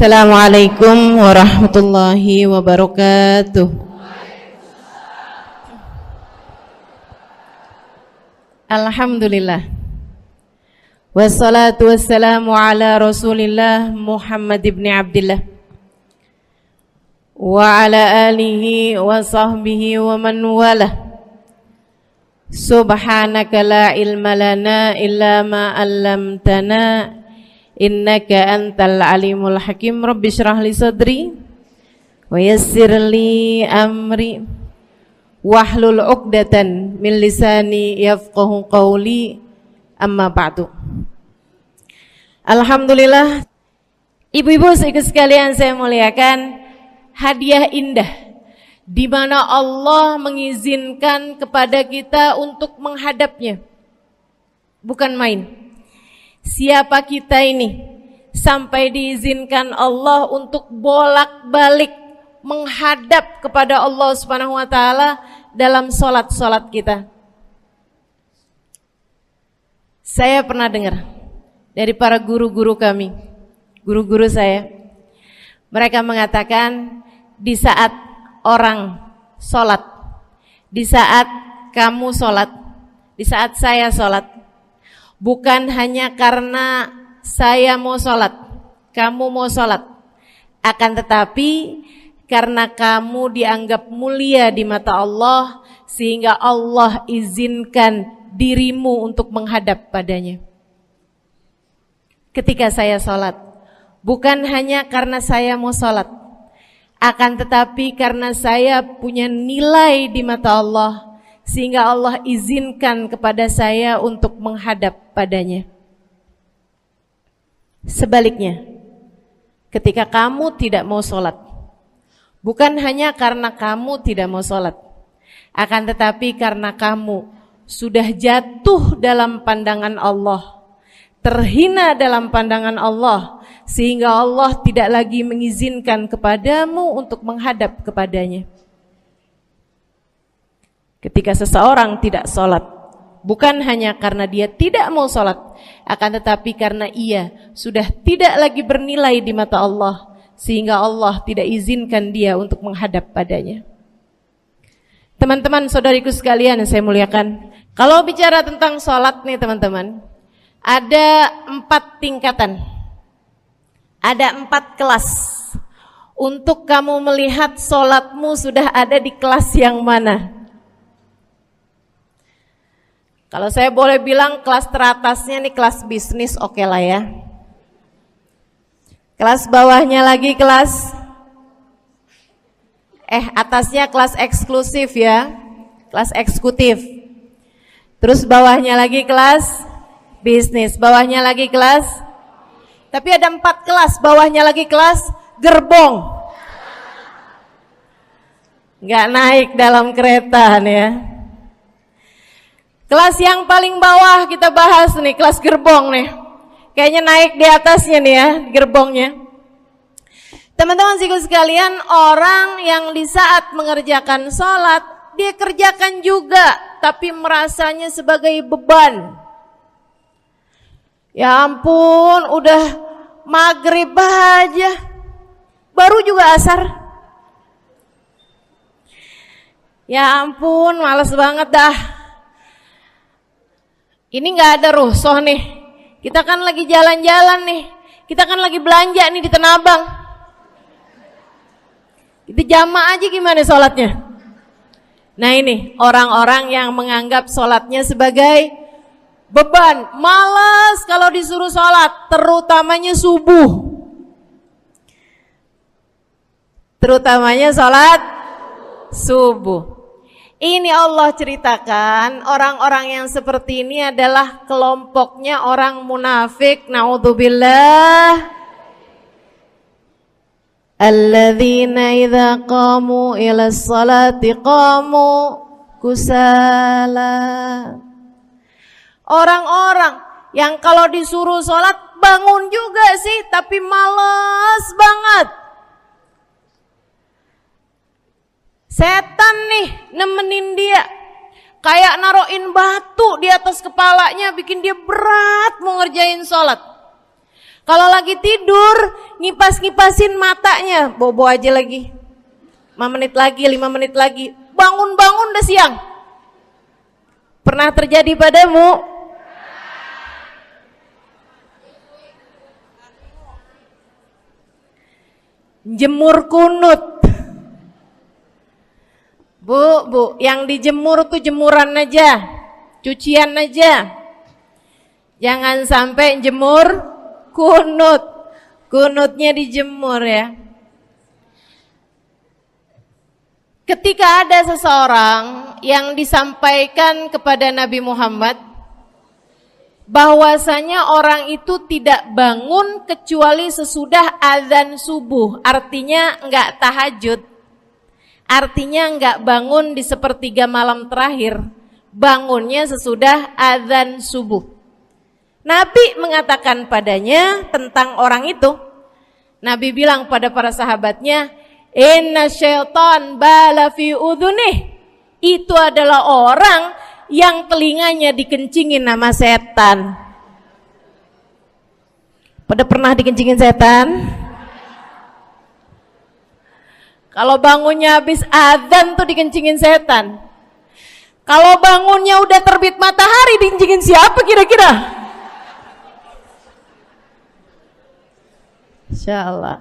Assalamualaikum warahmatullahi wabarakatuh. Alhamdulillah. Wassalatu wassalamu ala Rasulillah Muhammad ibn Abdillah wa ala alihi wa sahbihi wa man walah. Subhanaka la ilma lana illa ma 'allamtana innaka antal alimul hakim. Rabbi shrah li sadri wa yassir li amri wahlul 'uqdatan min lisani yafqahu qawli. Amma ba'du. Alhamdulillah, ibu-ibu sekalian saya muliakan, hadiah indah di mana Allah mengizinkan kepada kita untuk menghadapnya. Bukan main. Siapa kita ini sampai diizinkan Allah untuk bolak-balik menghadap kepada Allah Subhanahu wa taala dalam salat-salat kita? Saya pernah dengar dari para guru-guru kami, guru-guru saya. Mereka mengatakan di saat orang salat, di saat kamu salat, di saat saya salat, bukan hanya karena saya mau sholat, kamu mau sholat, akan tetapi karena kamu dianggap mulia di mata Allah, sehingga Allah izinkan dirimu untuk menghadap padanya. Ketika saya sholat, bukan hanya karena saya mau sholat, akan tetapi karena saya punya nilai di mata Allah, sehingga Allah izinkan kepada saya untuk menghadap padanya. Sebaliknya, ketika kamu tidak mau sholat, bukan hanya karena kamu tidak mau sholat, akan tetapi karena kamu sudah jatuh dalam pandangan Allah, terhina dalam pandangan Allah, sehingga Allah tidak lagi mengizinkan kepadamu untuk menghadap kepadanya. Ketika seseorang tidak sholat, bukan hanya karena dia tidak mau sholat, akan tetapi karena ia sudah tidak lagi bernilai di mata Allah, sehingga Allah tidak izinkan dia untuk menghadap padanya. Teman-teman, saudariku sekalian yang saya muliakan, kalau bicara tentang sholat nih teman-teman, ada 4 tingkatan, ada 4 kelas. Untuk kamu melihat sholatmu sudah ada di kelas yang mana. Kalau saya boleh bilang kelas teratasnya nih kelas bisnis, oke lah ya. Kelas bawahnya lagi kelas atasnya kelas eksklusif ya, kelas eksekutif. Terus bawahnya lagi kelas bisnis, bawahnya lagi kelas. Tapi ada 4 kelas, bawahnya lagi kelas gerbong. Nggak naik dalam kereta nih ya. Kelas yang paling bawah kita bahas nih, kelas gerbong nih. Kayaknya naik di atasnya nih ya, gerbongnya. Teman-teman sekalian, orang yang di saat mengerjakan sholat, dia kerjakan juga, tapi merasanya sebagai beban. Ya ampun, udah maghrib aja, baru juga asar. Ya ampun, males banget dah. Ini gak ada rusuh nih. Kita kan lagi jalan-jalan nih. Kita kan lagi belanja nih di Tanah Abang. Kita jamaah aja gimana sholatnya. Nah ini orang-orang yang menganggap sholatnya sebagai beban. Malas kalau disuruh sholat, terutamanya subuh. Terutamanya sholat subuh. Ini Allah ceritakan orang-orang yang seperti ini adalah kelompoknya orang munafik. Naudzubillah. Alladzina idza qamu ila sholati qamu kusala. Orang-orang yang kalau disuruh sholat bangun juga sih, tapi malas banget. Setan nih nemenin dia, kayak naroin batu di atas kepalanya, bikin dia berat mau ngerjain sholat. Kalau lagi tidur, ngipas-ngipasin matanya, bobo aja lagi. 5 menit lagi, 5 menit lagi. Bangun-bangun udah siang. Pernah terjadi padamu? Jemur kunut. Bu, yang dijemur tuh jemuran aja, cucian aja. Jangan sampai jemur kunut. Kunutnya dijemur ya. Ketika ada seseorang yang disampaikan kepada Nabi Muhammad bahwasanya orang itu tidak bangun kecuali sesudah azan subuh, artinya enggak tahajud, artinya enggak bangun di sepertiga malam terakhir, bangunnya sesudah azan subuh. Nabi mengatakan padanya tentang orang itu, Nabi bilang pada para sahabatnya, inna syaitan bala fi udhunih, itu adalah orang yang telinganya dikencingin sama setan. Pada pernah dikencingin setan? Kalau bangunnya habis adzan tuh dikencingin setan. Kalau bangunnya udah terbit matahari dikencingin siapa kira-kira? Insyaallah.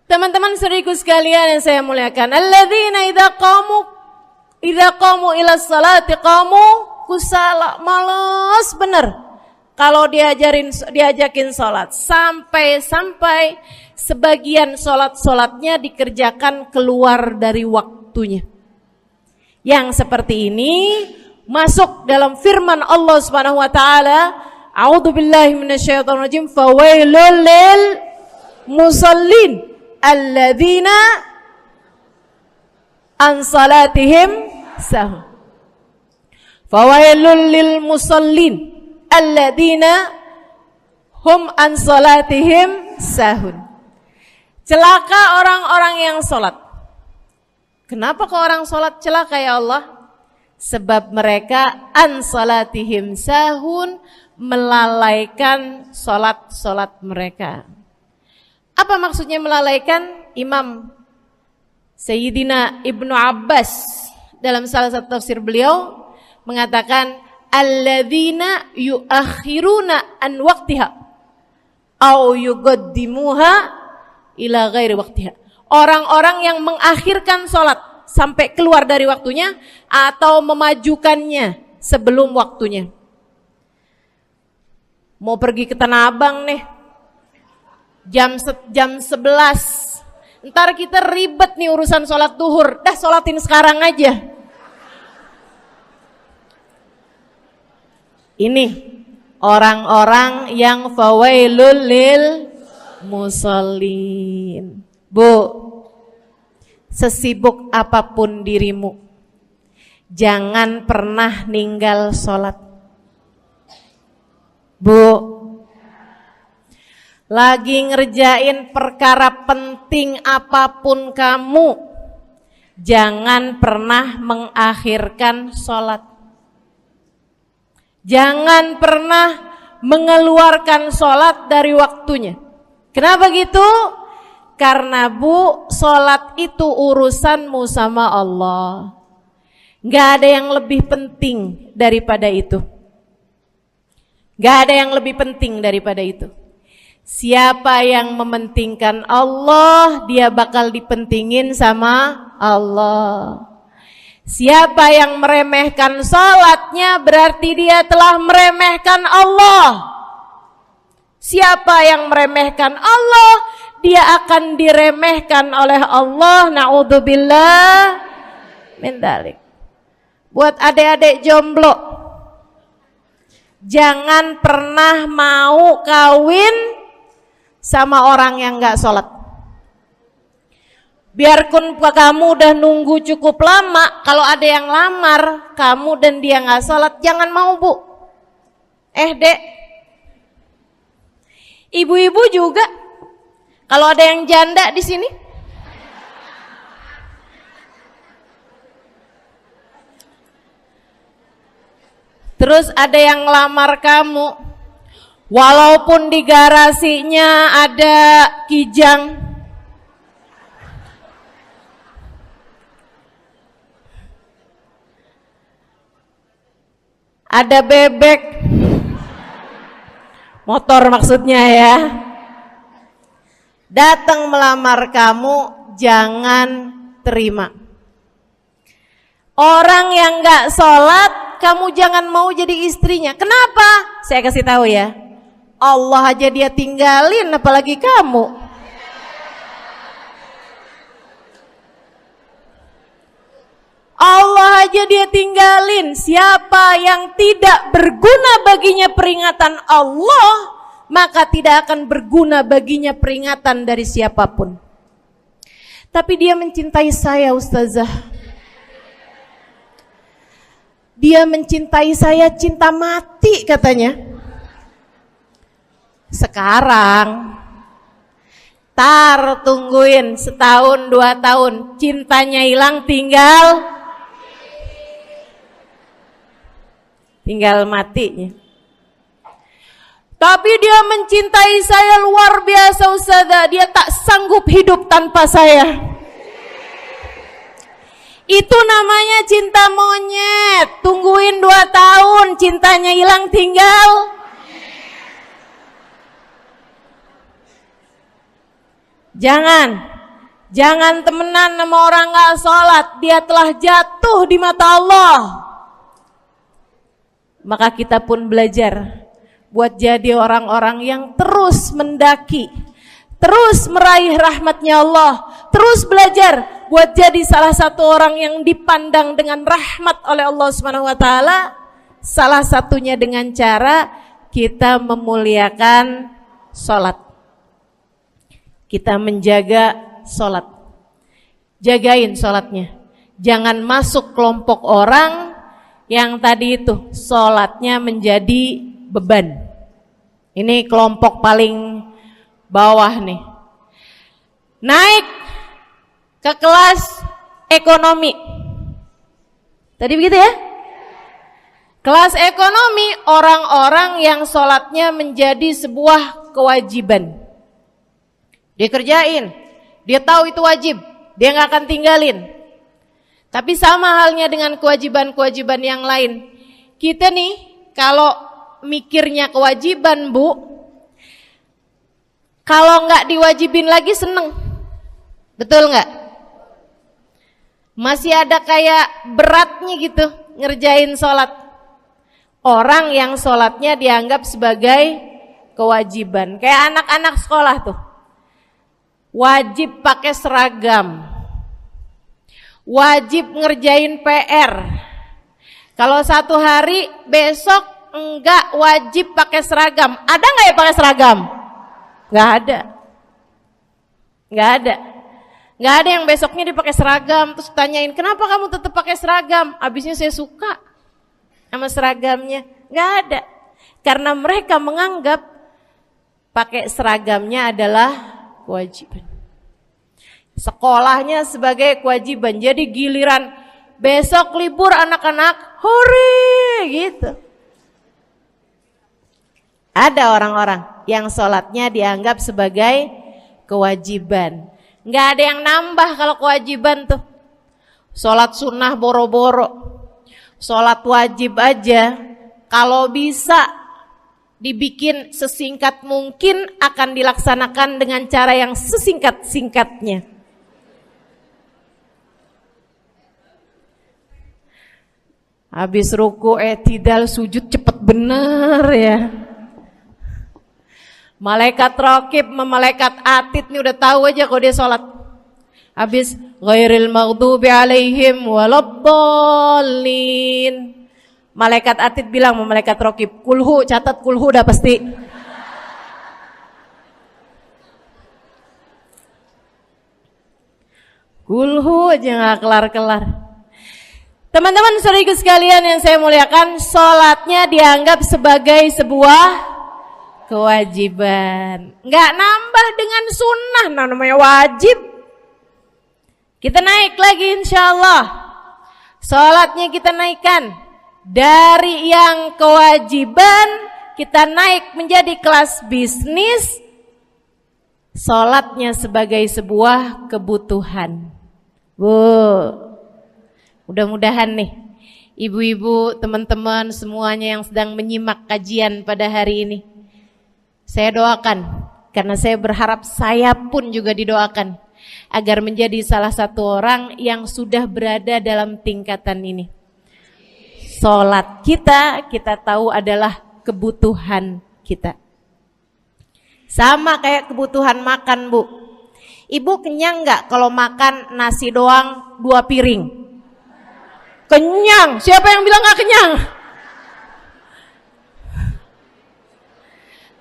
Teman-teman saudariku sekalian yang saya muliakan, alladzina idza qamu ila sholati qamu kusala, malas bener kalau diajakin sholat, sampai sebagian sholatnya dikerjakan keluar dari waktunya. Yang seperti ini masuk dalam firman Allah Subhanahu wa taala, a'udzubillahi minasyaitonir rajim, fawailul lil musallin alladzina an salatihim sahun. Fawailul lil musallin alladzina hum an salatihim sahun. Celaka orang-orang yang salat. Kenapa kok orang salat celaka ya Allah? Sebab mereka an salatihim sahun, melalaikan salat mereka. Apa maksudnya melalaikan? Imam Sayyidina Ibnu Abbas dalam salah satu tafsir beliau mengatakan alladzina yuakhiruna an waqtiha au yuqaddimuha ila ghairi waqtiha. Orang-orang yang mengakhirkan sholat sampai keluar dari waktunya atau memajukannya sebelum waktunya. Mau pergi ke Tanah Abang nih, jam 11. Ntar kita ribet nih urusan sholat duhur. Dah sholatin sekarang aja. Ini orang-orang yang fawailul lil musallin. Bu, sesibuk apapun dirimu, jangan pernah ninggal sholat. Bu, lagi ngerjain perkara penting apapun kamu, jangan pernah mengakhirkan sholat. Jangan pernah mengeluarkan sholat dari waktunya. Kenapa gitu? Karena bu, sholat itu urusanmu sama Allah. Gak ada yang lebih penting daripada itu. Gak ada yang lebih penting daripada itu. Siapa yang mementingkan Allah, dia bakal dipentingin sama Allah. Siapa yang meremehkan sholatnya, berarti dia telah meremehkan Allah. Siapa yang meremehkan Allah, dia akan diremehkan oleh Allah. Na'udzubillah min dzalik. Buat adik-adik jomblo, jangan pernah mau kawin sama orang yang gak sholat. Biarpun kamu udah nunggu cukup lama, kalau ada yang lamar kamu dan dia gak sholat, jangan mau bu. Dek, ibu-ibu juga, kalau ada yang janda di sini, terus ada yang lamar kamu, Walaupun di garasinya ada kijang, ada bebek, motor maksudnya ya, datang melamar kamu, jangan terima. Orang yang gak sholat, kamu jangan mau jadi istrinya. Kenapa? Saya kasih tahu ya, Allah aja dia tinggalin, apalagi kamu. Allah aja dia tinggalin. Siapa yang tidak berguna baginya peringatan Allah, maka tidak akan berguna baginya peringatan dari siapapun. Tapi dia mencintai saya, Ustazah. Dia mencintai saya cinta mati katanya. Sekarang tungguin setahun 2 tahun, cintanya hilang, tinggal matinya. Tapi dia mencintai saya luar biasa, Ustazah. Dia tak sanggup hidup tanpa saya. Itu namanya cinta monyet. Tungguin 2 tahun, cintanya hilang, tinggal. Jangan temenan sama orang gak sholat. Dia telah jatuh di mata Allah. Maka kita pun belajar buat jadi orang-orang yang terus mendaki, terus meraih rahmatnya Allah, terus belajar buat jadi salah satu orang yang dipandang dengan rahmat oleh Allah Subhanahu wa taala. Salah satunya dengan cara kita memuliakan sholat. Kita menjaga sholat. Jagain sholatnya. Jangan masuk kelompok orang yang tadi itu sholatnya menjadi beban. Ini kelompok paling bawah nih. Naik ke kelas ekonomi. Tadi begitu ya? Kelas ekonomi, orang-orang yang sholatnya menjadi sebuah kewajiban. Dia kerjain, dia tahu itu wajib, dia gak akan tinggalin. Tapi sama halnya dengan kewajiban-kewajiban yang lain. Kita nih kalau mikirnya kewajiban, Bu, kalau gak diwajibin lagi seneng. Betul gak? Masih ada kayak beratnya gitu ngerjain sholat. Orang yang sholatnya dianggap sebagai kewajiban. Kayak anak-anak sekolah tuh, wajib pakai seragam, wajib ngerjain PR. Kalau 1 hari, besok enggak wajib pakai seragam. Ada nggak ya pakai seragam? Nggak ada. Nggak ada yang besoknya dipakai seragam. Terus tanyain, kenapa kamu tetap pakai seragam? Abisnya saya suka sama seragamnya. Nggak ada. Karena mereka menganggap pakai seragamnya adalah kewajiban. Sekolahnya sebagai kewajiban. Jadi giliran besok libur anak-anak, hore gitu. Ada orang-orang yang sholatnya dianggap sebagai kewajiban. Nggak ada yang nambah kalau kewajiban tuh. Sholat sunnah boro-boro, sholat wajib aja kalau bisa dibikin sesingkat mungkin akan dilaksanakan dengan cara yang sesingkat-singkatnya. Habis ruku i'tidal sujud cepet bener ya. Malaikat raqib sama malaikat atid nih udah tahu aja kalau dia sholat. Habis ghairil maghdubi alaihim waladdallin. Malaikat atid bilang sama malaikat raqib, kulhu, catat kulhu udah pasti. Kulhu aja gak kelar-kelar. Teman-teman saudariku sekalian yang saya muliakan, sholatnya dianggap sebagai sebuah kewajiban. Nggak nambah dengan sunnah, namanya wajib. Kita naik lagi insyaallah. Sholatnya kita naikkan dari yang kewajiban kita naik menjadi kelas bisnis, sholatnya sebagai sebuah kebutuhan. Bu, mudah-mudahan nih ibu-ibu, teman-teman semuanya yang sedang menyimak kajian pada hari ini, saya doakan, karena saya berharap saya pun juga didoakan agar menjadi salah satu orang yang sudah berada dalam tingkatan ini. Sholat kita tahu adalah kebutuhan kita. Sama kayak kebutuhan makan, Bu. Ibu kenyang nggak kalau makan nasi doang 2 piring? Kenyang. Siapa yang bilang nggak kenyang?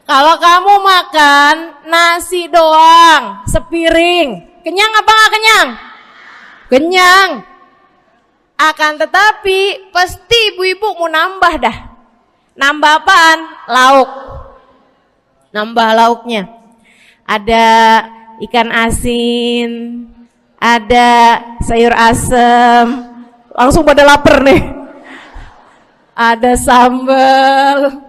Kalau kamu makan nasi doang sepiring, kenyang apa nggak kenyang? Kenyang. Akan tetapi pasti ibu-ibu mau nambah dah. Nambah apaan? Lauk. Nambah lauknya. Ada ikan asin, ada sayur asem. Langsung pada lapar nih. Ada sambal.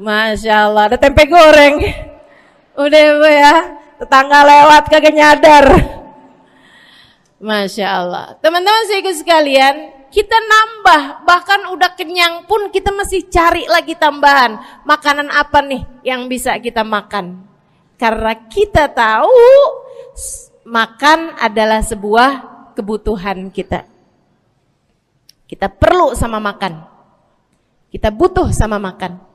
Masya Allah, ada tempe goreng. Udah Bu ya, tetangga lewat kagak nyadar. Masya Allah. Teman-teman sekalian, kita nambah, bahkan udah kenyang pun kita masih cari lagi tambahan. Makanan apa nih yang bisa kita makan? Karena kita tahu makan adalah sebuah kebutuhan kita. Kita perlu sama makan. Kita butuh sama makan.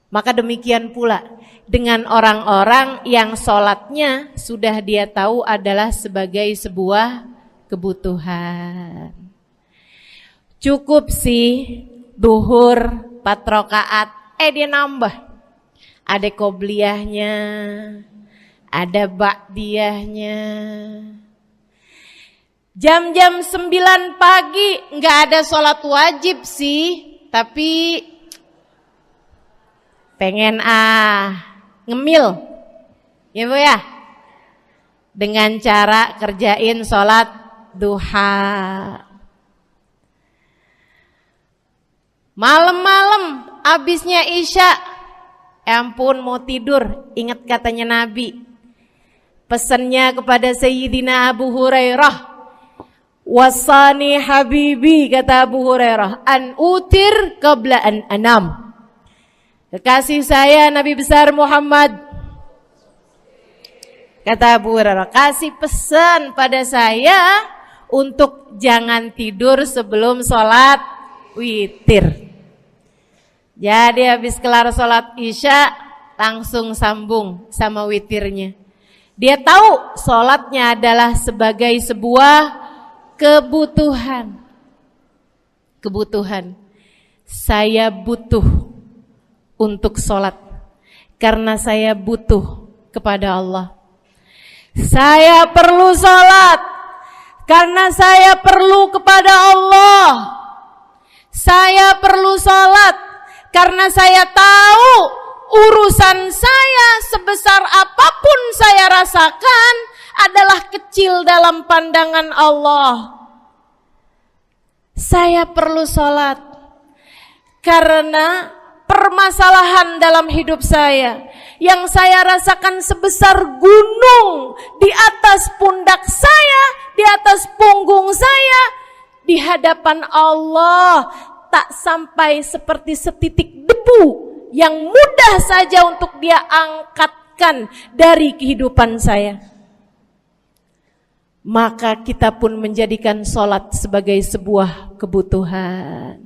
Maka demikian pula dengan orang-orang yang sholatnya sudah dia tahu adalah sebagai sebuah kebutuhan. Cukup sih duhur 4 rakaat, dia nambah. Ada qobliyahnya, ada ba'diyahnya. Jam-jam 9 pagi nggak ada sholat wajib sih, tapi pengen ngemil, ya Bu ya, dengan cara kerjain sholat duha. Malam-malam abisnya isya, ampun mau tidur, ingat katanya Nabi, pesannya kepada Sayyidina Abu Hurairah, wasani habibi, kata Abu Hurairah, an utir qabla an anam. Kekasih saya Nabi besar Muhammad, kata Abu Hurairah, kasih pesan pada saya untuk jangan tidur sebelum sholat witir. Jadi habis kelar sholat isya langsung sambung sama witirnya. Dia tahu sholatnya adalah sebagai sebuah kebutuhan. Kebutuhan. Saya butuh untuk sholat karena saya butuh kepada Allah. Saya perlu sholat karena saya perlu kepada Allah. Saya perlu sholat karena saya tahu urusan saya sebesar apapun saya rasakan adalah kecil dalam pandangan Allah. Saya perlu sholat karena permasalahan dalam hidup saya yang saya rasakan sebesar gunung di atas pundak saya, di atas punggung saya, di hadapan Allah tak sampai seperti setitik debu yang mudah saja untuk dia angkatkan dari kehidupan saya. Maka kita pun menjadikan sholat sebagai sebuah kebutuhan.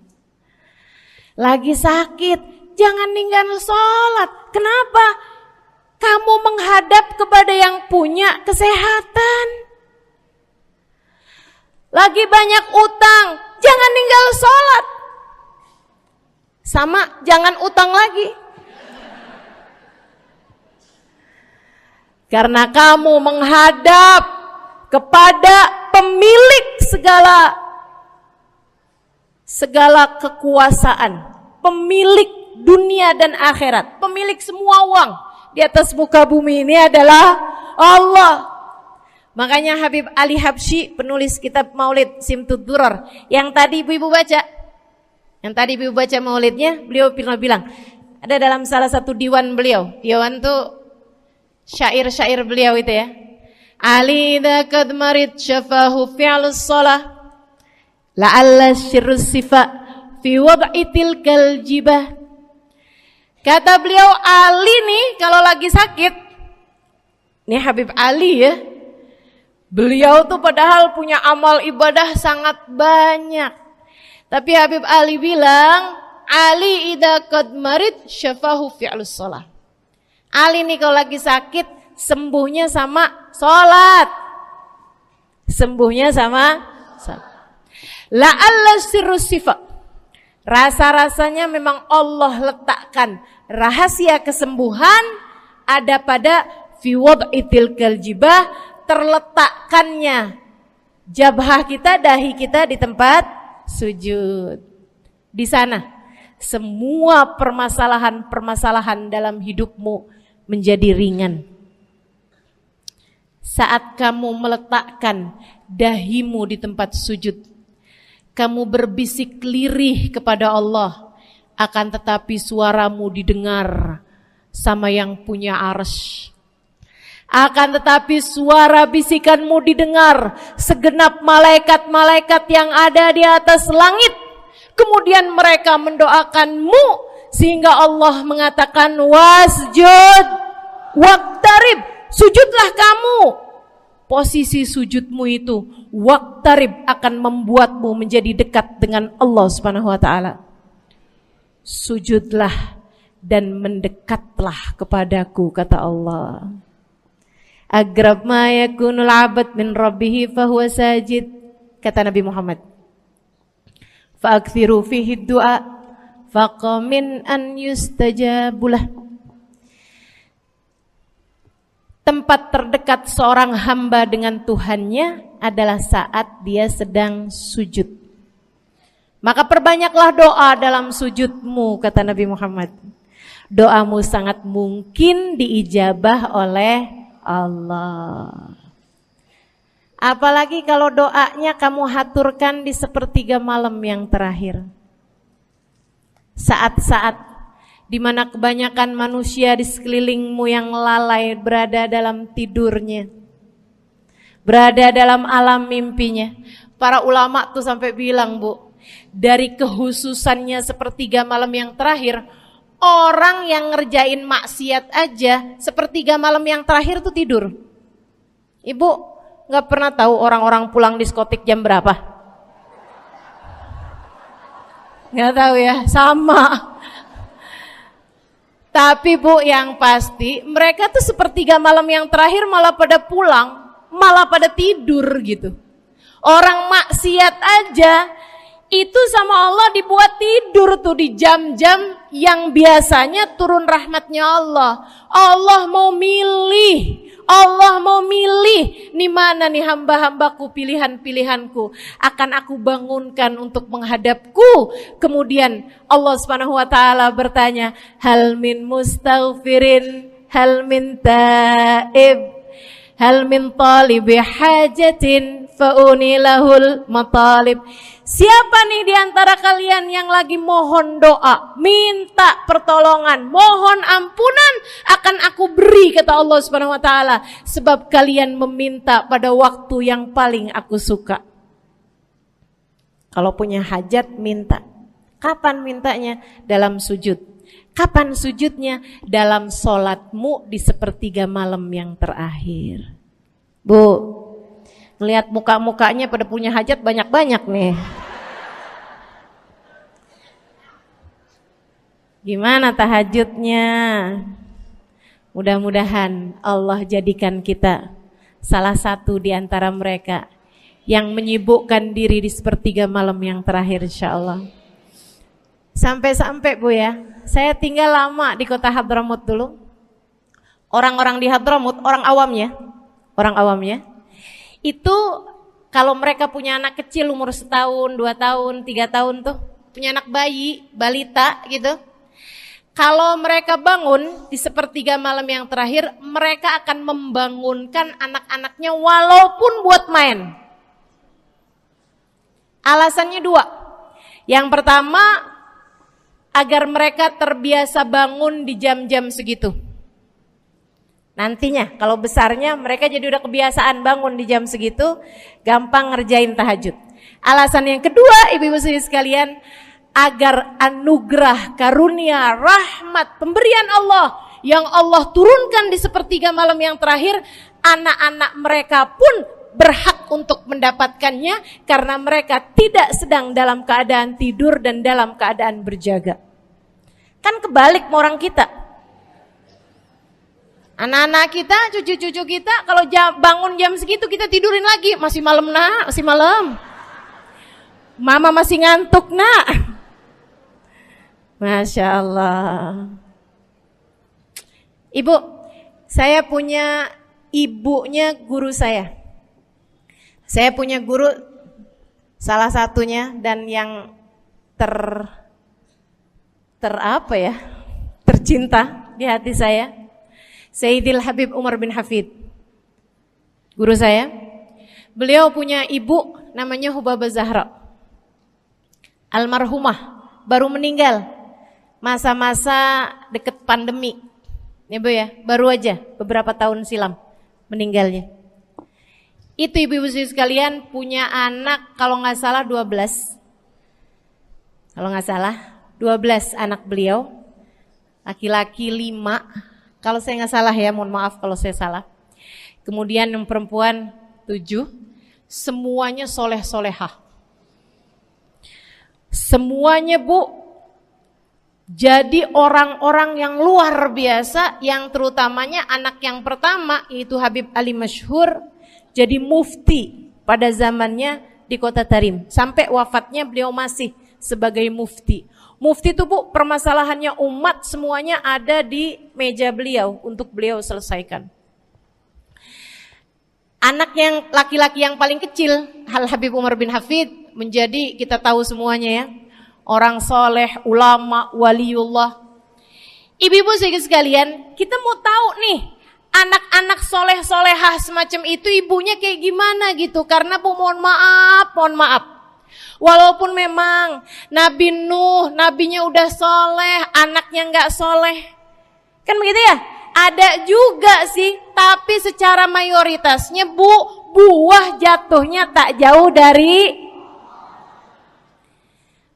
Lagi sakit, jangan ninggal sholat. Kenapa? Kamu menghadap kepada yang punya kesehatan. Lagi banyak utang, jangan ninggal sholat. Sama, jangan utang lagi. Karena kamu menghadap kepada pemilik segala kekuasaan, pemilik dunia dan akhirat, pemilik semua uang di atas muka bumi ini adalah Allah. Makanya Habib Ali Habsyi, penulis kitab Maulid Simtud Durar, yang tadi ibu-ibu baca maulidnya, beliau pernah bilang, Ada dalam salah satu diwan beliau. Diwan tuh syair-syair beliau itu ya. Ali idza qad marid syafahu fi'lus shalah la'alla syirru sifa fi wad'i tilkal jibah. Kata beliau, Ali nih kalau lagi sakit, nih Habib Ali ya, beliau tuh padahal punya amal ibadah sangat banyak. Tapi Habib Ali bilang, Ali idza qad marid syafahu fi'lus shalah. Ali nih kalau lagi sakit, sembuhnya sama sholat. Sembuhnya sama sholat. La'alla sirru sifa. Rasa-rasanya memang Allah letakkan rahasia kesembuhan ada pada fi wad'i tilkal jibah, terletakkannya jabhah kita, dahi kita di tempat sujud. Di sana semua permasalahan-permasalahan dalam hidupmu menjadi ringan. Saat kamu meletakkan dahimu di tempat sujud, kamu berbisik lirih kepada Allah, akan tetapi suaramu didengar sama yang punya arsy. Akan tetapi suara bisikanmu didengar segenap malaikat-malaikat yang ada di atas langit. Kemudian mereka mendoakanmu sehingga Allah mengatakan wasjud waqtarib, sujudlah kamu. Posisi sujudmu itu waqtarib akan membuatmu menjadi dekat dengan Allah Subhanahu wa taala. Sujudlah dan mendekatlah kepadaku, kata Allah. Agrab ma yakunul 'abd min rabbih fahuwa sajid, kata Nabi Muhammad. Fa'akthiru fihi du'a faqamin an yustajabulah. Tempat terdekat seorang hamba dengan Tuhannya adalah saat dia sedang sujud. Maka perbanyaklah doa dalam sujudmu, kata Nabi Muhammad. Doamu sangat mungkin diijabah oleh Allah. Apalagi kalau doanya kamu haturkan di sepertiga malam yang terakhir. Saat-saat di mana kebanyakan manusia di sekelilingmu yang lalai berada dalam tidurnya, berada dalam alam mimpinya. Para ulama tuh sampai bilang, Bu, dari kehususannya sepertiga malam yang terakhir, orang yang ngerjain maksiat aja sepertiga malam yang terakhir tuh tidur. Ibu gak pernah tahu orang-orang pulang diskotik jam berapa? Gak tahu ya, sama. Tapi Bu, yang pasti mereka tuh sepertiga malam yang terakhir malah pada pulang, malah pada tidur gitu. Orang maksiat aja itu sama Allah dibuat tidur tuh di jam-jam yang biasanya turun rahmatnya Allah. Allah mau milih nih mana nih hamba-hambaku, pilihan-pilihanku akan aku bangunkan untuk menghadapku. Kemudian Allah Subhanahu wa taala bertanya, hal min mustaghfirin, hal min taib, hal min talibi hajatin faunilahul matalib. Siapa nih di antara kalian yang lagi mohon doa, minta pertolongan, mohon ampunan, akan aku beri, kata Allah Subhanahu wa taala, sebab kalian meminta pada waktu yang paling aku suka. Kalau punya hajat minta. Kapan mintanya? Dalam sujud. Kapan sujudnya? Dalam sholatmu di sepertiga malam yang terakhir. Bu, ngelihat muka-mukanya pada punya hajat banyak-banyak nih. Gimana tahajudnya? Mudah-mudahan Allah jadikan kita salah satu di antara mereka yang menyibukkan diri di sepertiga malam yang terakhir, insyaallah. Sampai-sampai Bu ya, saya tinggal lama di kota Hadramut dulu. Orang-orang di Hadramut, orang awamnya, itu kalau mereka punya anak kecil umur 1 tahun, 2 tahun, 3 tahun tuh, punya anak bayi, balita gitu. Kalau mereka bangun di sepertiga malam yang terakhir, mereka akan membangunkan anak-anaknya walaupun buat main. Alasannya 2. Yang pertama, agar mereka terbiasa bangun di jam-jam segitu. Nantinya kalau besarnya mereka jadi udah kebiasaan bangun di jam segitu, gampang ngerjain tahajud. Alasan yang kedua, ibu-ibu sekalian, agar anugerah, karunia, rahmat, pemberian Allah yang Allah turunkan di sepertiga malam yang terakhir, anak-anak mereka pun berhak untuk mendapatkannya karena mereka tidak sedang dalam keadaan tidur dan dalam keadaan berjaga. Kan kebalik sama orang kita. Anak-anak kita, cucu-cucu kita kalau bangun jam segitu kita tidurin lagi, masih malam nak, masih malam. Mama masih ngantuk nak. Masya Allah. Ibu, saya punya ibunya guru saya. Saya punya guru salah satunya dan yang tercinta di hati saya, Sayyidil Habib Umar bin Hafid. Guru saya. Beliau punya ibu namanya Hubabah Zahra. Almarhumah, baru meninggal masa-masa deket pandemi. Ya Bu ya, baru aja beberapa tahun silam meninggalnya. Itu ibu-ibu sekalian punya anak kalau nggak salah 12. Kalau nggak salah 12 anak beliau. Laki-laki 5. Kalau saya nggak salah ya, mohon maaf kalau saya salah. Kemudian yang perempuan 7. Semuanya soleh-solehah. Semuanya Bu jadi orang-orang yang luar biasa, yang terutamanya anak yang pertama yaitu Habib Ali Masyhur jadi mufti pada zamannya di Kota Tarim. Sampai wafatnya beliau masih sebagai mufti. Mufti itu Bu, permasalahannya umat semuanya ada di meja beliau untuk beliau selesaikan. Anak yang laki-laki yang paling kecil, Al Habib Umar bin Hafid, menjadi kita tahu semuanya ya, orang soleh, ulama, waliullah. Ibu-ibu sekalian, kita mau tahu nih, anak-anak soleh-solehah semacam itu ibunya kayak gimana gitu. Karena Bu, mohon maaf. Walaupun memang Nabi Nuh, nabinya udah soleh, anaknya gak soleh. Kan begitu ya? Ada juga sih, tapi secara mayoritasnya Bu, buah jatuhnya tak jauh dari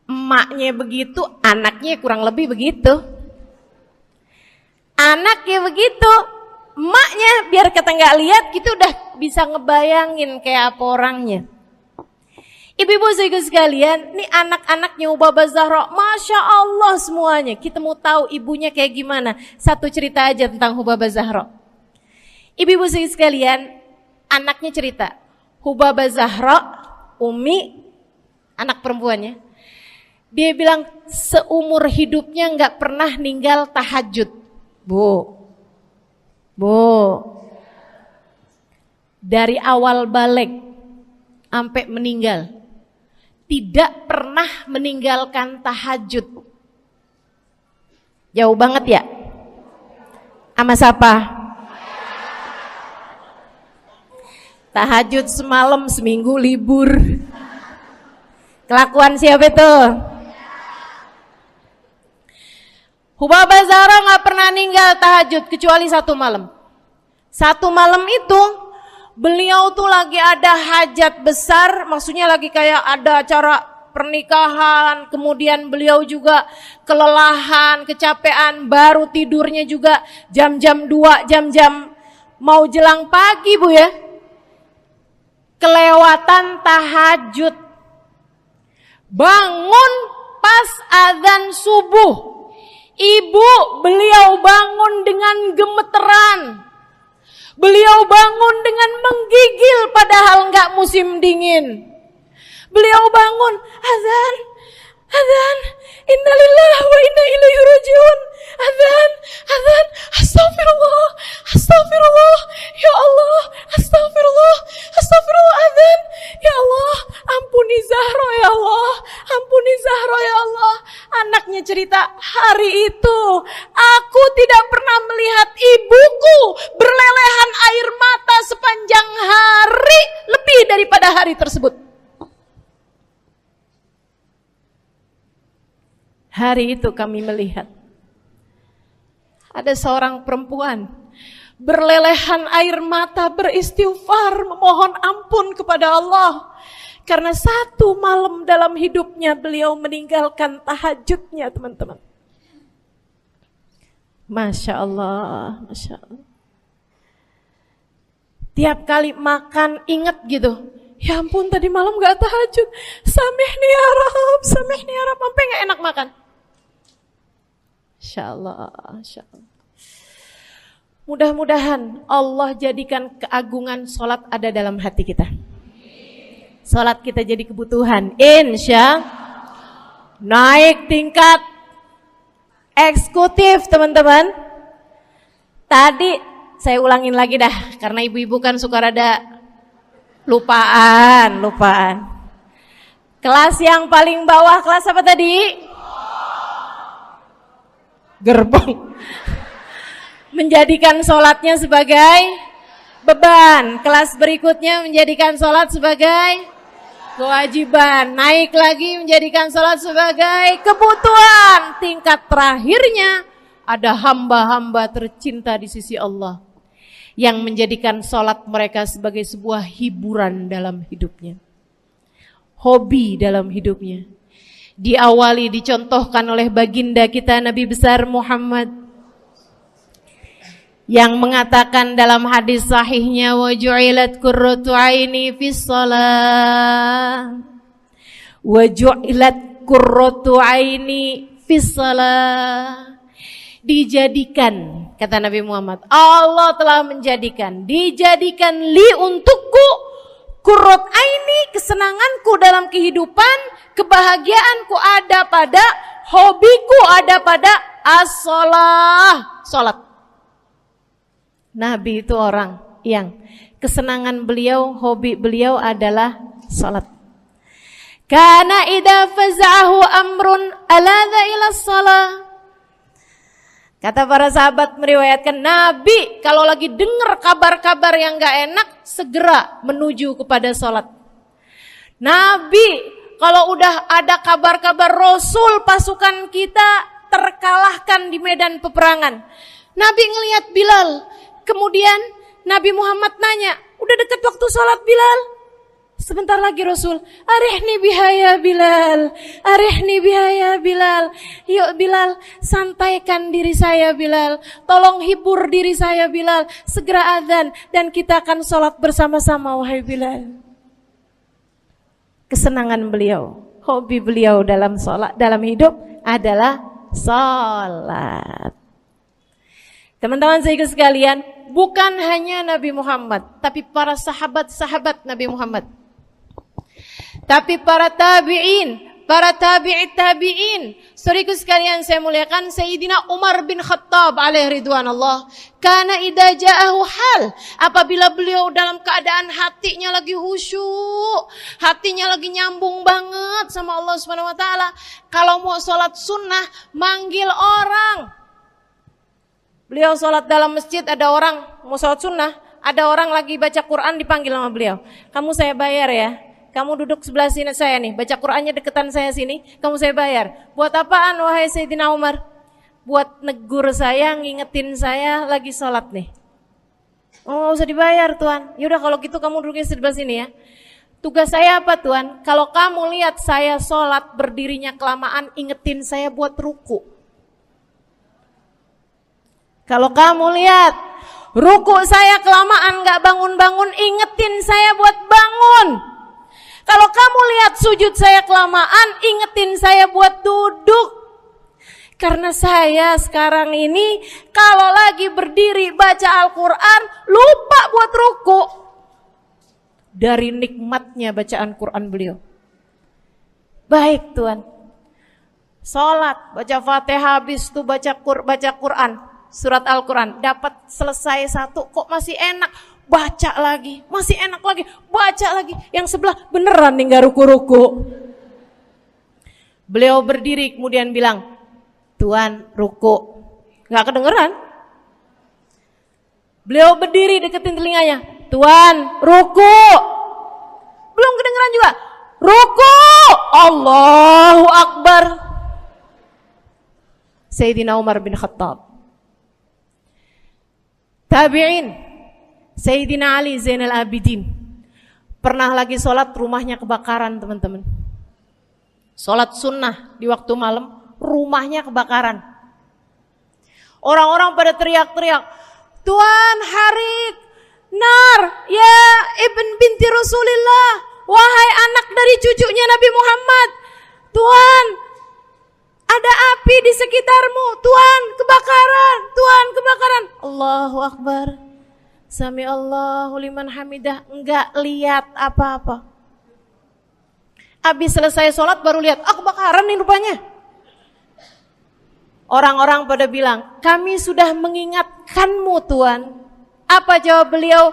emaknya begitu, anaknya kurang lebih begitu. Anaknya begitu, emaknya biar kita nggak lihat gitu udah bisa ngebayangin kayak apa orangnya. Ibu-ibu sekalian, nih anak-anaknya Hubabah Zahra, Masya Allah semuanya. Kita mau tahu ibunya kayak gimana. Satu cerita aja tentang Hubabah Zahra. Ibu-ibu sekalian, anaknya cerita, Hubabah Zahra, Umi, anak perempuannya, dia bilang seumur hidupnya nggak pernah ninggal tahajud. Bu, dari awal balik sampai meninggal, tidak pernah meninggalkan tahajud. Jauh banget ya? Sama siapa? Tahajud semalam, seminggu libur. Kelakuan siapa itu? Hubabah Zahra gak pernah ninggal tahajud kecuali satu malam. Satu malam itu beliau tuh lagi ada hajat besar, maksudnya lagi kayak ada acara pernikahan, kemudian beliau juga kelelahan, kecapean, baru tidurnya juga jam-jam 2, jam-jam mau jelang pagi Bu ya. Kelewatan tahajud. Bangun pas azan subuh. Ibu, beliau bangun dengan gemeteran. Beliau bangun dengan menggigil padahal enggak musim dingin. Beliau bangun, azan, innalillahi wa inna ilaihi rajiun. Azan, astagfirullah, ya Allah, astagfirullah, azan, ya Allah, ampuni Zahra ya Allah, Anaknya cerita, hari itu aku tidak pernah melihat ibuku berlelehan air mata sepanjang hari lebih daripada hari tersebut. Hari itu kami melihat ada seorang perempuan berlelehan air mata beristighfar memohon ampun kepada Allah karena satu malam dalam hidupnya beliau meninggalkan tahajudnya, teman-teman. Masya Allah, Masya Allah. Tiap kali makan ingat gitu, ya ampun tadi malam gak tahajud, samihni ya Rab, samihni ya Rab, sampai gak enak makan. Insya Allah, Insya Allah. Mudah-mudahan Allah jadikan keagungan sholat ada dalam hati kita. Sholat kita jadi kebutuhan. Insya naik tingkat eksekutif, teman-teman. Tadi saya ulangin lagi dah, karena ibu-ibu kan suka rada lupaan. Kelas yang paling bawah, kelas apa tadi? Gerbong. Menjadikan sholatnya sebagai beban. Kelas berikutnya menjadikan sholat sebagai kewajiban. Naik lagi menjadikan sholat sebagai kebutuhan. Tingkat terakhirnya ada hamba-hamba tercinta di sisi Allah yang menjadikan sholat mereka sebagai sebuah hiburan dalam hidupnya, hobi dalam hidupnya. Diawali, dicontohkan oleh baginda kita Nabi besar Muhammad yang mengatakan dalam hadis sahihnya, wa ju'ilat qurratu aini fis shalah, wa ju'ilat qurratu aini fis shalah. Dijadikan, kata Nabi Muhammad, Allah telah menjadikan, dijadikan li untukku qurrat aini, kesenanganku dalam kehidupan, kebahagiaanku ada pada, hobiku ada pada as-shalah, salat. Nabi itu orang yang kesenangan beliau, hobi beliau adalah salat. Kana idza faza'ahu amrun aladha ila shalah. Kata para sahabat meriwayatkan, Nabi kalau lagi dengar kabar-kabar yang gak enak, segera menuju kepada sholat. Nabi kalau udah ada kabar-kabar Rasul pasukan kita terkalahkan di medan peperangan, Nabi ngelihat Bilal. Kemudian Nabi Muhammad nanya, udah dekat waktu sholat Bilal? Sebentar lagi Rasul, arihni bihaya Bilal, arihni bihaya Bilal. Yuk Bilal, sampaikan diri saya Bilal, tolong hibur diri saya Bilal. Segera azan dan kita akan sholat bersama-sama wahai Bilal. Kesenangan beliau, hobi beliau dalam sholat, dalam hidup adalah sholat. Teman-teman saya sekalian, bukan hanya Nabi Muhammad, tapi para sahabat-sahabat Nabi Muhammad, tapi para tabi'in, para tabi'it tabi'in. Saudaraku sekalian saya muliakan, Sayyidina Umar bin Khattab alaihi ridwanullah, kana idza ja'ahu hal, apabila beliau dalam keadaan hatinya lagi khusyuk, hatinya lagi nyambung banget sama Allah Subhanahu wa taala, kalau mau salat sunnah manggil orang. Beliau salat dalam masjid, ada orang mau salat sunnah, ada orang lagi baca Quran dipanggil sama beliau. Kamu saya bayar ya. Kamu duduk sebelah sini saya nih, baca Qur'annya deketan saya sini, kamu saya bayar. Buat apaan wahai Sayyidina Umar? Buat negur saya, ngingetin saya lagi sholat nih. Oh gak usah dibayar Tuan. Yaudah kalau gitu kamu duduknya sebelah sini ya. Tugas saya apa Tuan? Kalau kamu lihat saya sholat berdirinya kelamaan, ingetin saya buat ruku. Kalau kamu lihat ruku saya kelamaan gak bangun-bangun, ingetin saya buat bangun. Kalau kamu lihat sujud saya kelamaan, ingetin saya buat duduk. Karena saya sekarang ini kalau lagi berdiri baca Al-Quran, lupa buat ruku. Dari nikmatnya bacaan Quran beliau. Baik Tuan. Sholat, baca Fatihah, habis itu baca Quran, surat Al-Quran. Dapat selesai satu, kok masih enak. Baca lagi, masih enak lagi, baca lagi. Yang sebelah beneran nih gak ruku-ruku. Beliau berdiri kemudian bilang, Tuan ruku. Gak kedengeran. Beliau berdiri deketin telinganya, Tuan ruku. Belum kedengeran juga. Ruku. Allahu Akbar. Sayyidina Umar bin Khattab. Tabi'in, Sayyidina Ali Zainal Abidin. Pernah lagi sholat, rumahnya kebakaran, teman-teman. Sholat sunnah di waktu malam, rumahnya kebakaran. Orang-orang pada teriak-teriak, Tuan Harik, nar, ya ibn binti Rasulillah, wahai anak dari cucunya Nabi Muhammad. Tuan, ada api di sekitarmu. Tuan, kebakaran. Tuan, kebakaran. Allahu Akbar. Sami Allahu liman hamidah. Enggak lihat apa-apa. Habis selesai sholat baru lihat, kebakaran nih rupanya. Orang-orang pada bilang, kami sudah mengingatkanmu Tuan. Apa jawab beliau?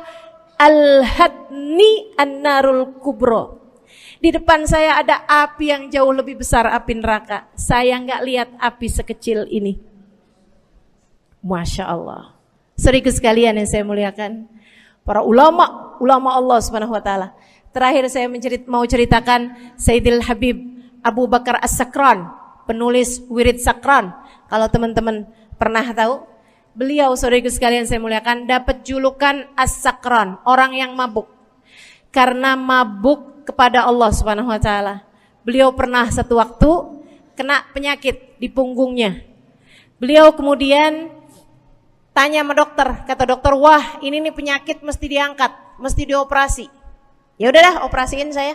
Al-hadni an-narul kubro. Di depan saya ada api yang jauh lebih besar, api neraka. Saya nggak lihat api sekecil ini. Masya Allah. Saudara sekalian yang saya muliakan, para ulama Allah Subhanahu Wa Taala. Terakhir saya mau ceritakan Sayyidil Habib Abu Bakar As-Sakran, penulis Wirid Sakran. Kalau teman-teman pernah tahu, beliau saudara sekalian saya muliakan dapat julukan As-Sakran, orang yang mabuk. Karena mabuk kepada Allah Subhanahu Wa Taala. Beliau pernah satu waktu kena penyakit di punggungnya. Beliau kemudian tanya sama dokter, kata dokter, wah ini nih penyakit mesti diangkat, mesti dioperasi. Ya udahlah, operasiin saya.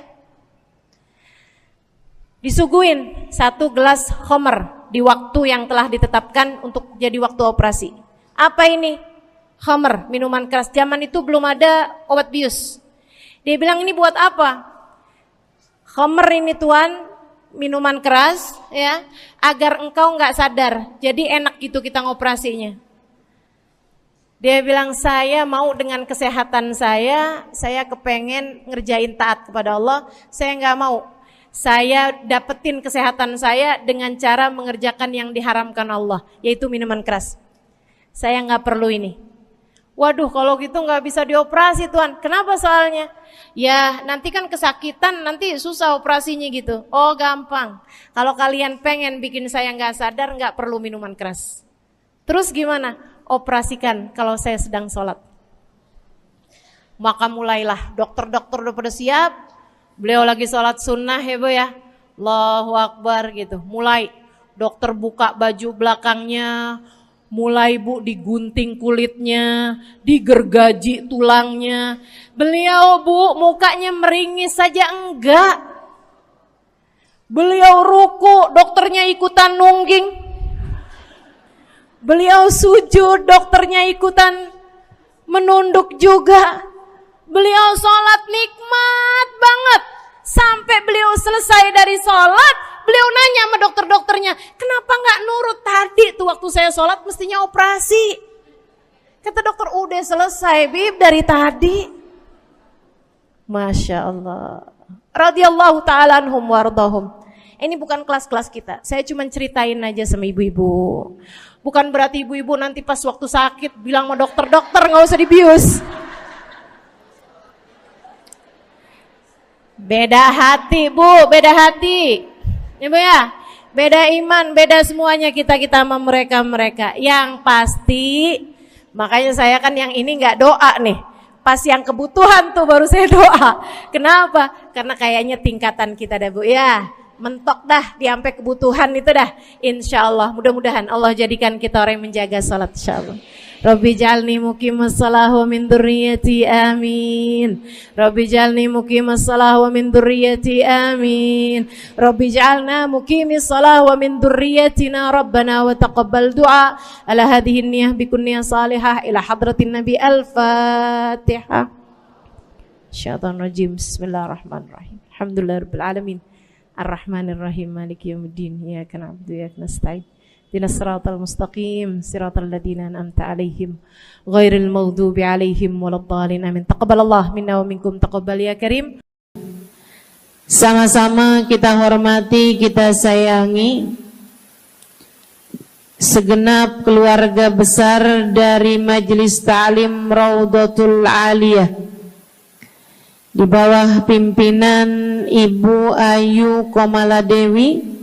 Disuguhin 1 gelas khamr di waktu yang telah ditetapkan untuk jadi waktu operasi. Apa ini? Khamr, minuman keras. Zaman itu belum ada obat bius. Dia bilang, ini buat apa? Khamr ini Tuan, minuman keras ya, agar engkau enggak sadar. Jadi enak gitu kita ngoperasinya. Dia bilang, saya mau dengan kesehatan saya kepengen ngerjain taat kepada Allah, saya enggak mau. Saya dapetin kesehatan saya dengan cara mengerjakan yang diharamkan Allah, yaitu minuman keras. Saya enggak perlu ini. Waduh, kalau gitu nggak bisa dioperasi Tuan. Kenapa soalnya? Ya nanti kan kesakitan, nanti susah operasinya gitu. Oh gampang. Kalau kalian pengen bikin saya nggak sadar, nggak perlu minuman keras. Terus gimana? Operasikan kalau saya sedang sholat. Maka mulailah, dokter-dokter udah pada siap. Beliau lagi sholat sunnah ya Bu ya. Allahu Akbar gitu. Mulai dokter buka baju belakangnya. Mulai Bu digunting kulitnya, digergaji tulangnya. Beliau Bu mukanya meringis saja enggak. Beliau ruku, dokternya ikutan nungging. Beliau sujud, dokternya ikutan menunduk juga. Beliau sholat nikmat banget. Sampai beliau selesai dari sholat, beliau nanya sama dokter-dokternya, kenapa nggak nurut tadi tuh waktu saya sholat mestinya operasi? Kata dokter, udah selesai Bib dari tadi. Masya Allah. Radiyallahu ta'ala anhum wardahum. Ini bukan kelas-kelas kita, saya cuma ceritain aja sama ibu-ibu. Bukan berarti ibu-ibu nanti pas waktu sakit bilang sama dokter-dokter nggak usah dibius. Beda hati Bu, beda hati. Ya Bu ya, beda iman, beda semuanya kita sama mereka. Yang pasti, makanya saya kan yang ini nggak doa nih. Pas yang kebutuhan tuh baru saya doa. Kenapa? Karena kayaknya tingkatan kita dah Bu ya. Mentok dah, sampai kebutuhan itu dah. Insya Allah, mudah-mudahan Allah jadikan kita orang yang menjaga salat insya Allah. Rabbi jalni muqimas salah wa min dzurriyyati amin. Rabbi jalni muqimas salah wa min dzurriyyati amin. Rabbi jalna muqimis salah wa min dzurriyyatina rabbana wa taqabbal du'a. Ala hadhihi niyyah bikun niyyah salihah ila hadratin nabi al-fatihah. Syaitan rajim. Bismillahirrahmanirrahim. Alhamdulillahirabbil alamin. Ar-Rahmanir-Rahim. Maliki yaumiddin. Iyyaka na'budu wa iyyaka nasta'in. Ihdinas siratal mustaqim, siratal ladzina an'amta 'alaihim, ghairil maghdubi 'alaihim waladdallin. Amin. Taqabbalallahu minna wa minkum, taqabbal ya karim. Sama-sama kita hormati, kita sayangi segenap keluarga besar dari Majelis Ta'lim Raudhatul Aliyah di bawah pimpinan Ibu Ayu Komaladewi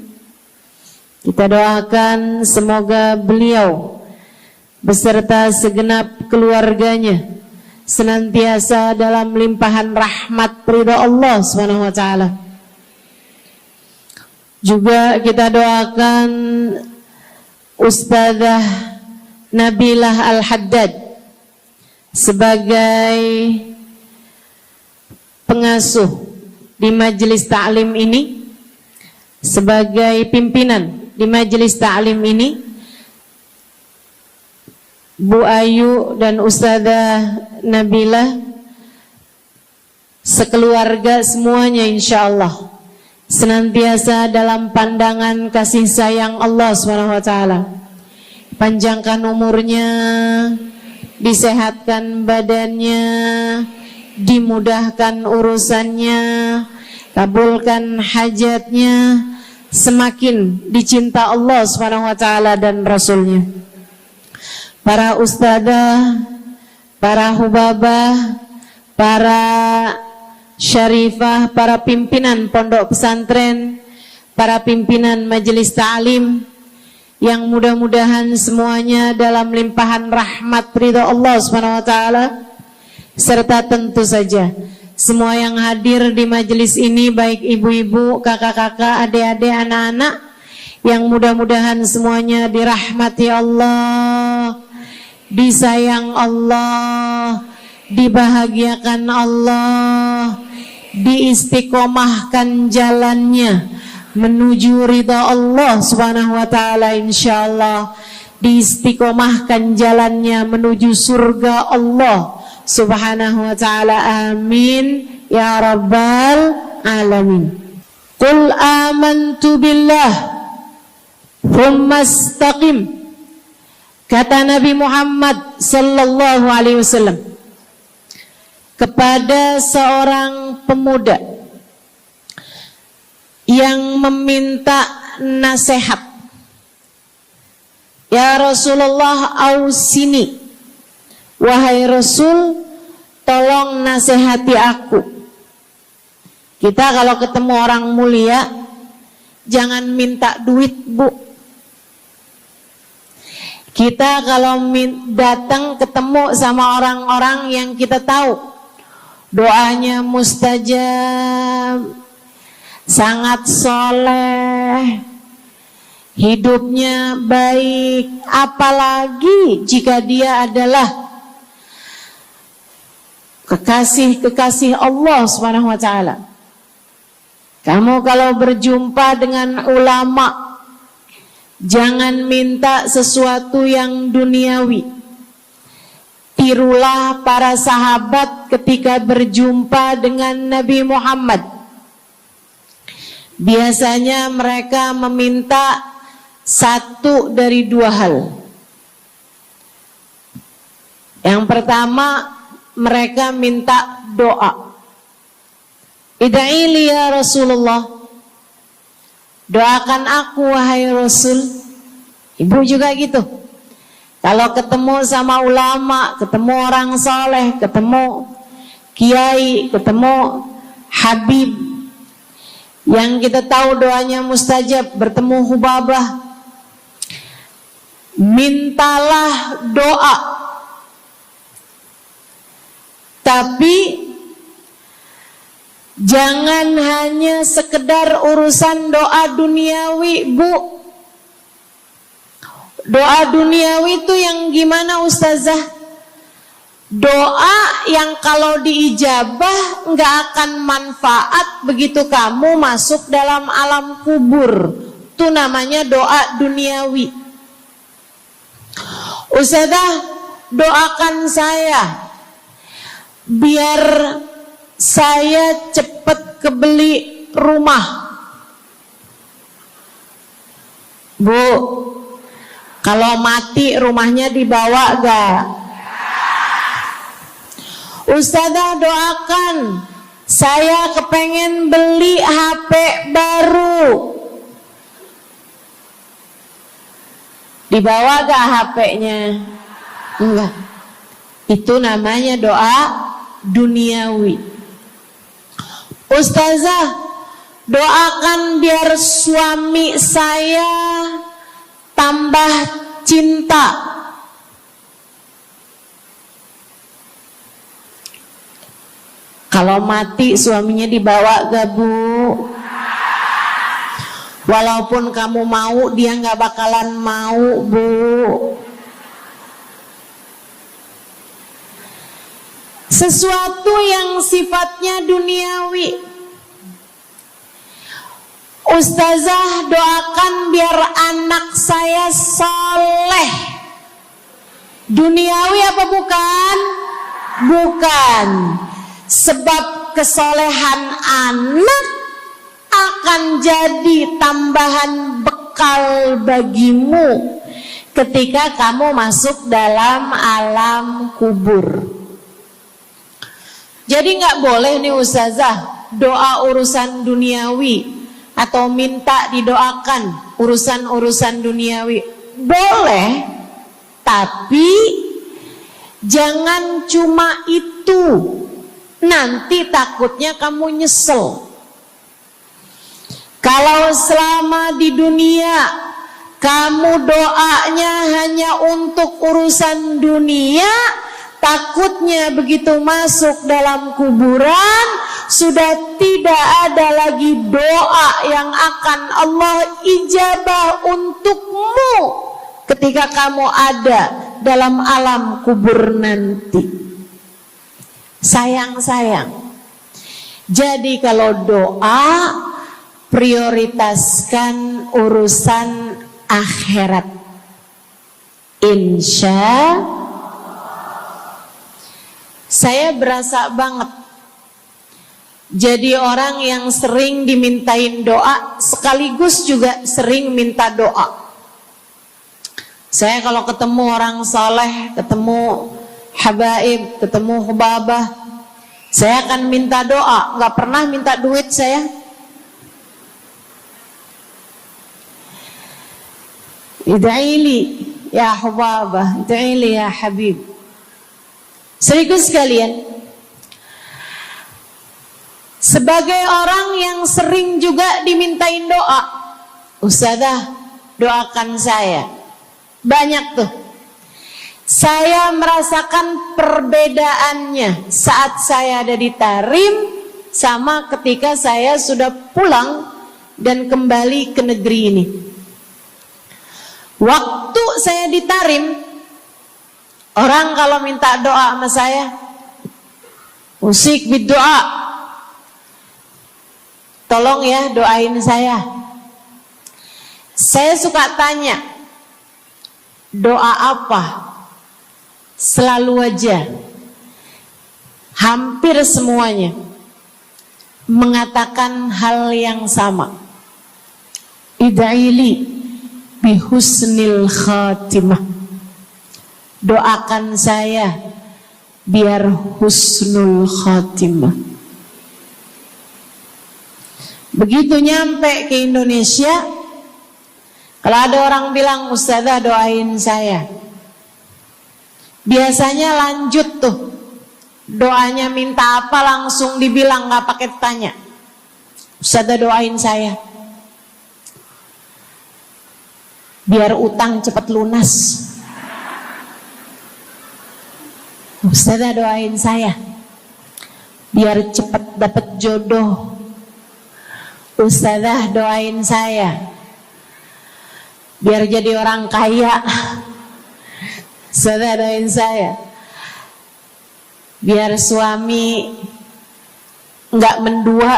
Kita doakan semoga beliau beserta segenap keluarganya senantiasa dalam limpahan rahmat ridha Allah Subhanahu wa taala. Juga kita doakan Ustazah Nabilah Al-Haddad sebagai pengasuh di majelis ta'lim ini, sebagai pimpinan di majelis ta'lim ini, Bu Ayu dan Ustazah Nabilah sekeluarga semuanya insyaallah senantiasa dalam pandangan kasih sayang Allah SWT. Panjangkan umurnya, disehatkan badannya, dimudahkan urusannya, kabulkan hajatnya, semakin dicinta Allah SWT dan Rasulnya. Para ustadzah, para hubabah, para syarifah, para pimpinan pondok pesantren, para pimpinan majelis ta'lim, yang mudah-mudahan semuanya dalam limpahan rahmat ridha Allah SWT, serta tentu saja semua yang hadir di majelis ini, baik ibu-ibu, kakak-kakak, adik-adik, anak-anak, yang mudah-mudahan semuanya dirahmati Allah, disayang Allah, dibahagiakan Allah, diistiqomahkan jalannya menuju ridha Allah Subhanahu wa taala, insyaallah diistiqomahkan jalannya menuju surga Allah Subhanahu wa taala. Amin ya rabbal alamin. Qul amantu billah thumma istaqim, kata Nabi Muhammad sallallahu alaihi wasallam kepada seorang pemuda yang meminta nasihat, ya Rasulullah ausini, wahai Rasul tolong nasihati aku. Kita kalau ketemu orang mulia jangan minta duit, Bu. Kita kalau datang ketemu sama orang-orang yang kita tahu doanya mustajab, sangat soleh, hidupnya baik, apalagi jika dia adalah kekasih-kekasih Allah Subhanahu wa taala. Kamu kalau berjumpa dengan ulama, jangan minta sesuatu yang duniawi. Tirulah para sahabat ketika berjumpa dengan Nabi Muhammad. Biasanya mereka meminta satu dari dua hal. Yang pertama, mereka minta doa. Ida'ili ya Rasulullah, doakan aku wahai Rasul. Ibu juga gitu. Kalau ketemu sama ulama, ketemu orang soleh, ketemu kiai, ketemu habib yang kita tahu doanya mustajab, bertemu hubabah, mintalah doa. Tapi jangan hanya sekedar urusan doa duniawi, Bu. Doa duniawi itu yang gimana, Ustazah? Doa yang kalau diijabah nggak akan manfaat begitu kamu masuk dalam alam kubur. Itu namanya doa duniawi. Ustazah, doakan saya biar saya cepat kebeli rumah. Bu, kalau mati rumahnya dibawa gak? Ustazah, doakan saya kepengen beli HP baru. Dibawa gak HP-nya? Enggak. Itu namanya doa duniawi. Ustazah, doakan biar suami saya tambah cinta. Kalau mati suaminya dibawa gak Bu? Walaupun kamu mau, dia gak bakalan mau Bu. Sesuatu yang sifatnya duniawi. Ustazah, doakan biar anak saya soleh. Duniawi apa bukan? Bukan. Sebab kesolehan anak akan jadi tambahan bekal bagimu ketika kamu masuk dalam alam kubur. Jadi gak boleh nih Ustazah doa urusan duniawi atau minta didoakan urusan-urusan duniawi. Boleh, tapi jangan cuma itu. Nanti takutnya kamu nyesel. Kalau selama di dunia kamu doanya hanya untuk urusan dunia, takutnya begitu masuk dalam kuburan sudah tidak ada lagi doa yang akan Allah ijabah untukmu ketika kamu ada dalam alam kubur nanti. Sayang-sayang. Jadi kalau doa, prioritaskan urusan akhirat. Insya saya berasa banget jadi orang yang sering dimintain doa sekaligus juga sering minta doa. Saya kalau ketemu orang saleh, ketemu habaib, ketemu hubabah, saya akan minta doa, nggak pernah minta duit saya. Ida'ili ya hubabah, ida'ili ya habib. Serius sekalian, sebagai orang yang sering juga dimintain doa, Ustazah doakan saya. Banyak tuh. Saya merasakan perbedaannya saat saya ada di Tarim sama ketika saya sudah pulang dan kembali ke negeri ini. Waktu saya di Tarim, orang kalau minta doa sama saya, usik berdoa, tolong ya doain saya. Saya suka tanya, doa apa? Selalu aja, hampir semuanya mengatakan hal yang sama. Ida'ili bihusnil khatimah. Doakan saya biar husnul khatimah. Begitu nyampe ke Indonesia, kalau ada orang bilang Ustazah doain saya, biasanya lanjut tuh doanya, minta apa langsung dibilang, nggak pakai tanya. Ustazah doain saya biar utang cepat lunas. Ustazah doain saya biar cepat dapat jodoh. Ustazah doain saya biar jadi orang kaya. Ustazah doain saya biar suami nggak mendua.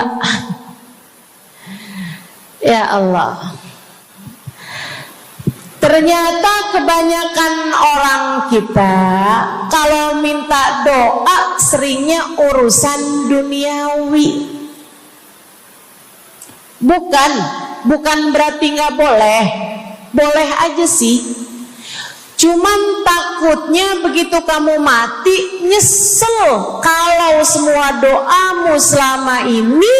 Ya Allah, ternyata kebanyakan orang kita kalau minta doa seringnya urusan duniawi. Bukan berarti nggak boleh, boleh aja sih. Cuman takutnya begitu kamu mati nyesel kalau semua doamu selama ini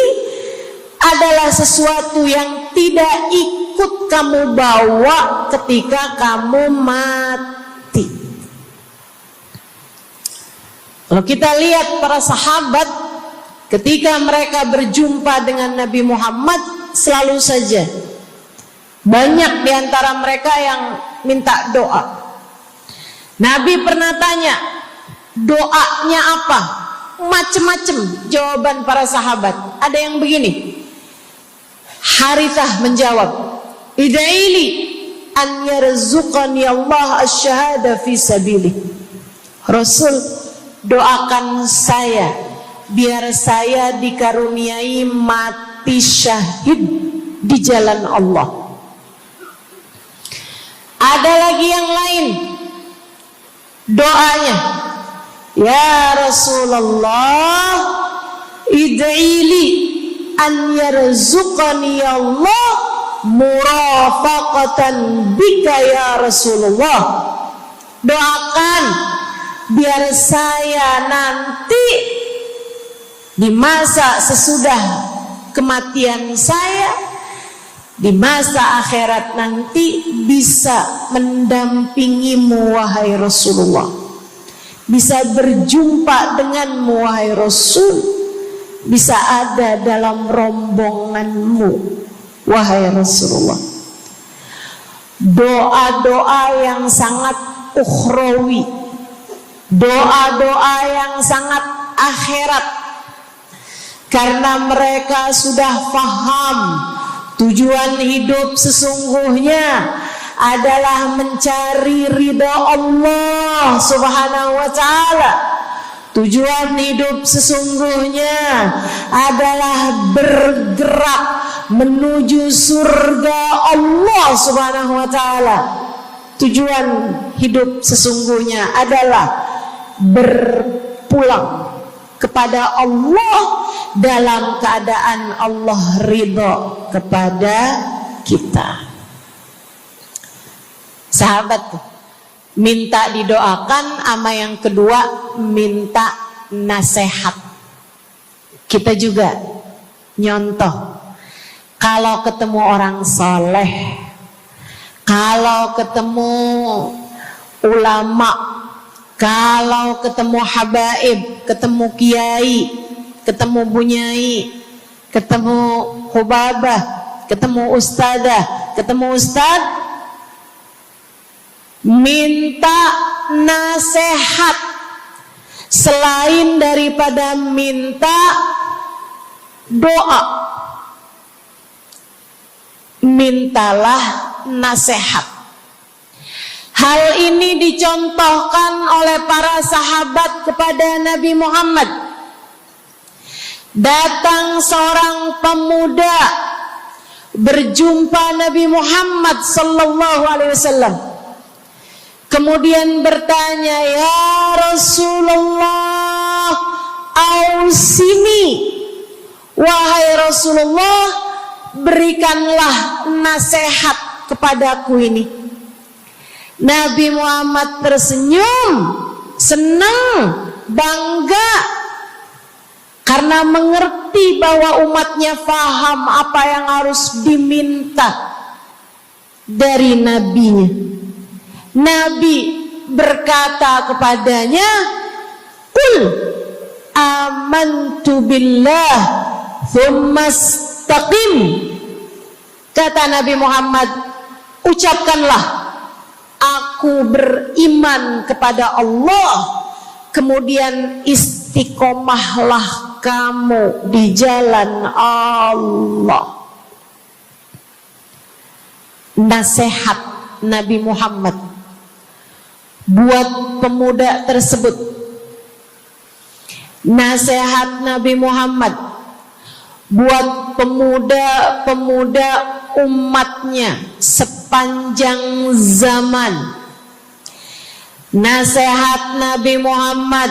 adalah sesuatu yang tidak ikut kamu bawa ketika kamu mati. Kalau kita lihat para sahabat ketika mereka berjumpa dengan Nabi Muhammad, selalu saja banyak di antara mereka yang minta doa. Nabi pernah tanya, doanya apa? Macem-macem jawaban para sahabat. Ada yang begini, Harithah menjawab, ida'ili an yarzuqani Allah asyhada fi sabilih. Rasul, doakan saya biar saya dikaruniai mati syahid di jalan Allah. Ada lagi yang lain doanya, ya Rasulullah, id'ili an yarzuqani Allah murafaqatan bika ya Rasulullah. Doakan biar saya nanti di masa sesudah kematian saya, di masa akhirat nanti, bisa mendampingimu wahai Rasulullah, bisa berjumpa denganmu wahai Rasul, bisa ada dalam rombonganmu wahai Rasulullah. Doa-doa yang sangat ukhrawi, doa-doa yang sangat akhirat, karena mereka sudah faham tujuan hidup sesungguhnya adalah mencari ridha Allah Subhanahu wa ta'ala. Tujuan hidup sesungguhnya adalah bergerak menuju surga Allah Subhanahu wa ta'ala. Tujuan hidup sesungguhnya adalah berpulang kepada Allah dalam keadaan Allah ridha kepada kita. Sahabat, minta didoakan, ama yang kedua minta nasihat. Kita juga nyontoh, kalau ketemu orang soleh, kalau ketemu ulama, kalau ketemu habaib, ketemu kiai, ketemu bunyai, ketemu hubabah, ketemu ustadzah, ketemu ustad, minta nasihat. Selain daripada minta doa, mintalah nasihat. Hal ini dicontohkan oleh para sahabat kepada Nabi Muhammad. Datang seorang pemuda berjumpa Nabi Muhammad sallallahu alaihi wasallam. Kemudian bertanya, ya Rasulullah, ausini, wahai Rasulullah, berikanlah nasihat kepadaku ini. Nabi Muhammad tersenyum, senang, bangga, karena mengerti bahwa umatnya faham apa yang harus diminta dari nabinya. Nabi berkata kepadanya, qul amantu billah thumma istaqim. Kata Nabi Muhammad, ucapkanlah, aku beriman kepada Allah, kemudian istiqomahlah kamu di jalan Allah. Nasihat Nabi Muhammad buat pemuda tersebut, nasihat Nabi Muhammad buat pemuda-pemuda umatnya sepanjang zaman. Nasihat Nabi Muhammad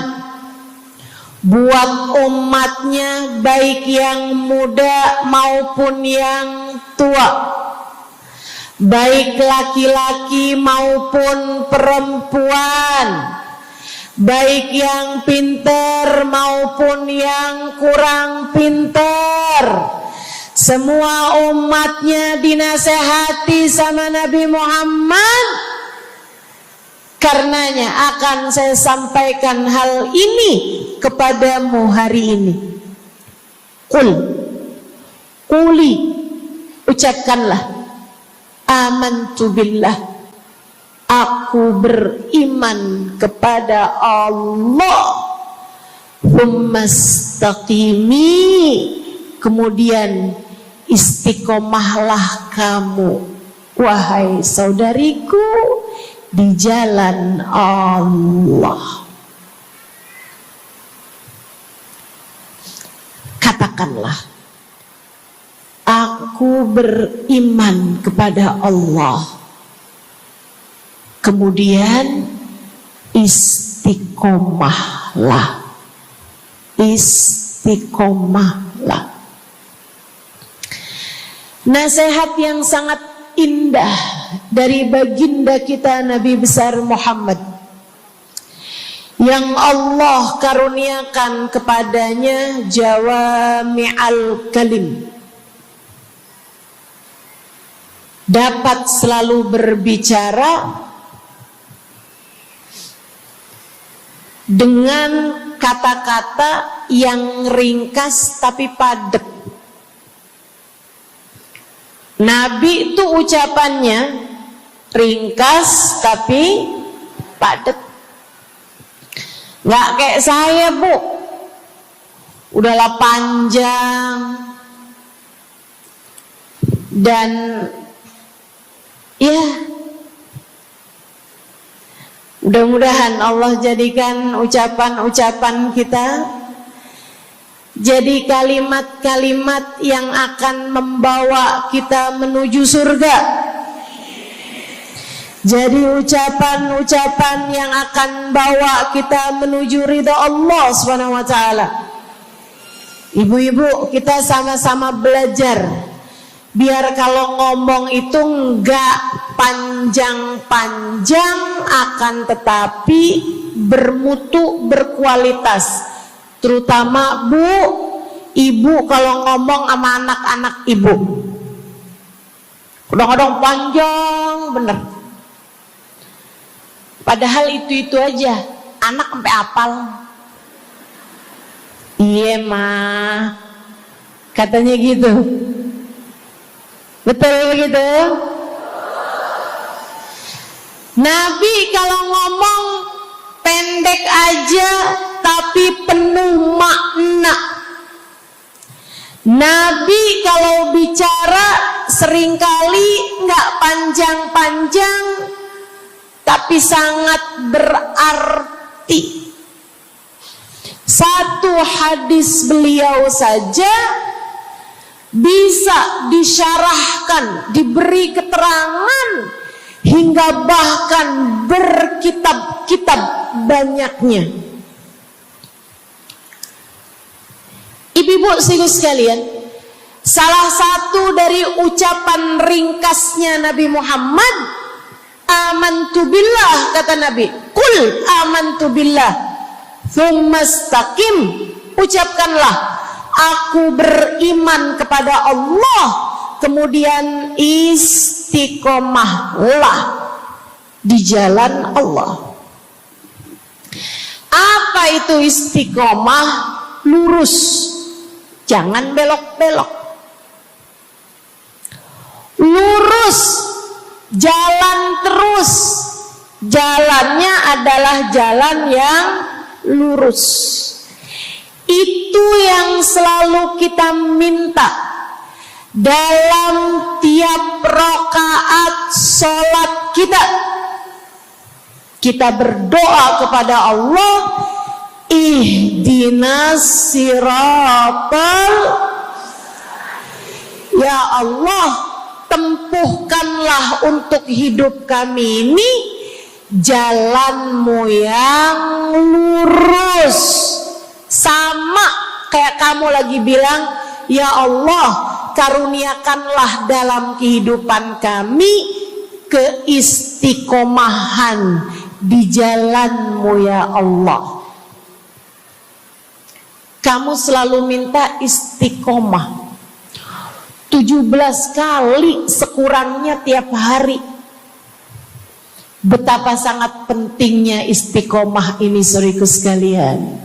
buat umatnya, baik yang muda maupun yang tua, baik laki-laki maupun perempuan, baik yang pintar maupun yang kurang pintar. Semua umatnya dinasehati sama Nabi Muhammad. Karenanya akan saya sampaikan hal ini kepadamu hari ini. Quli, ucapkanlah, amantu billah, aku beriman kepada Allah. Tsumastaqimi, kemudian istiqomahlah kamu, wahai saudariku, di jalan Allah. Katakanlah, aku beriman kepada Allah. Kemudian istiqomahlah. Istiqomahlah. Nasihat yang sangat indah dari baginda kita Nabi besar Muhammad, yang Allah karuniakan kepadanya jawami'al kalim, dapat selalu berbicara dengan kata-kata yang ringkas tapi padat. Nabi itu ucapannya ringkas tapi padat. Nggak kayak saya, Bu, udahlah panjang dan ya, mudah-mudahan Allah jadikan ucapan-ucapan kita jadi kalimat-kalimat yang akan membawa kita menuju surga. Jadi ucapan-ucapan yang akan bawa kita menuju ridha Allah Subhanahu wa taala. Ibu-ibu, kita sama-sama belajar biar kalau ngomong itu enggak panjang-panjang, akan tetapi bermutu, berkualitas. Terutama Bu, ibu kalau ngomong sama anak-anak ibu, kadang-kadang panjang bener. Padahal itu aja, anak sampai hafal. Iya mah, katanya gitu. Betul gitu? Nabi kalau ngomong pendek aja tapi penuh makna. Nabi kalau bicara seringkali nggak panjang-panjang tapi sangat berarti. Satu hadis beliau saja bisa disyarahkan, diberi keterangan, hingga bahkan berkitab-kitab banyaknya. Ibu-ibu sekalian, salah satu dari ucapan ringkasnya Nabi Muhammad, amantu billah, kata Nabi, qul amantu billah, tsumastaqim, ucapkanlah, aku beriman kepada Allah, kemudian istiqomahlah di jalan Allah. Apa itu istiqomah? Lurus, jangan belok-belok. Lurus, jalan terus. Jalannya adalah jalan yang lurus. Itu yang selalu kita minta dalam tiap rakaat sholat kita. Kita berdoa kepada Allah, ihdinas siratal, ya Allah, tempuhkanlah untuk hidup kami ini jalanmu yang lurus. Sama kayak kamu lagi bilang, ya Allah, karuniakanlah dalam kehidupan kami keistiqomahan di jalanmu ya Allah. Kamu selalu minta istiqomah 17 kali sekurangnya tiap hari. Betapa sangat pentingnya istiqomah ini, saudaraku sekalian.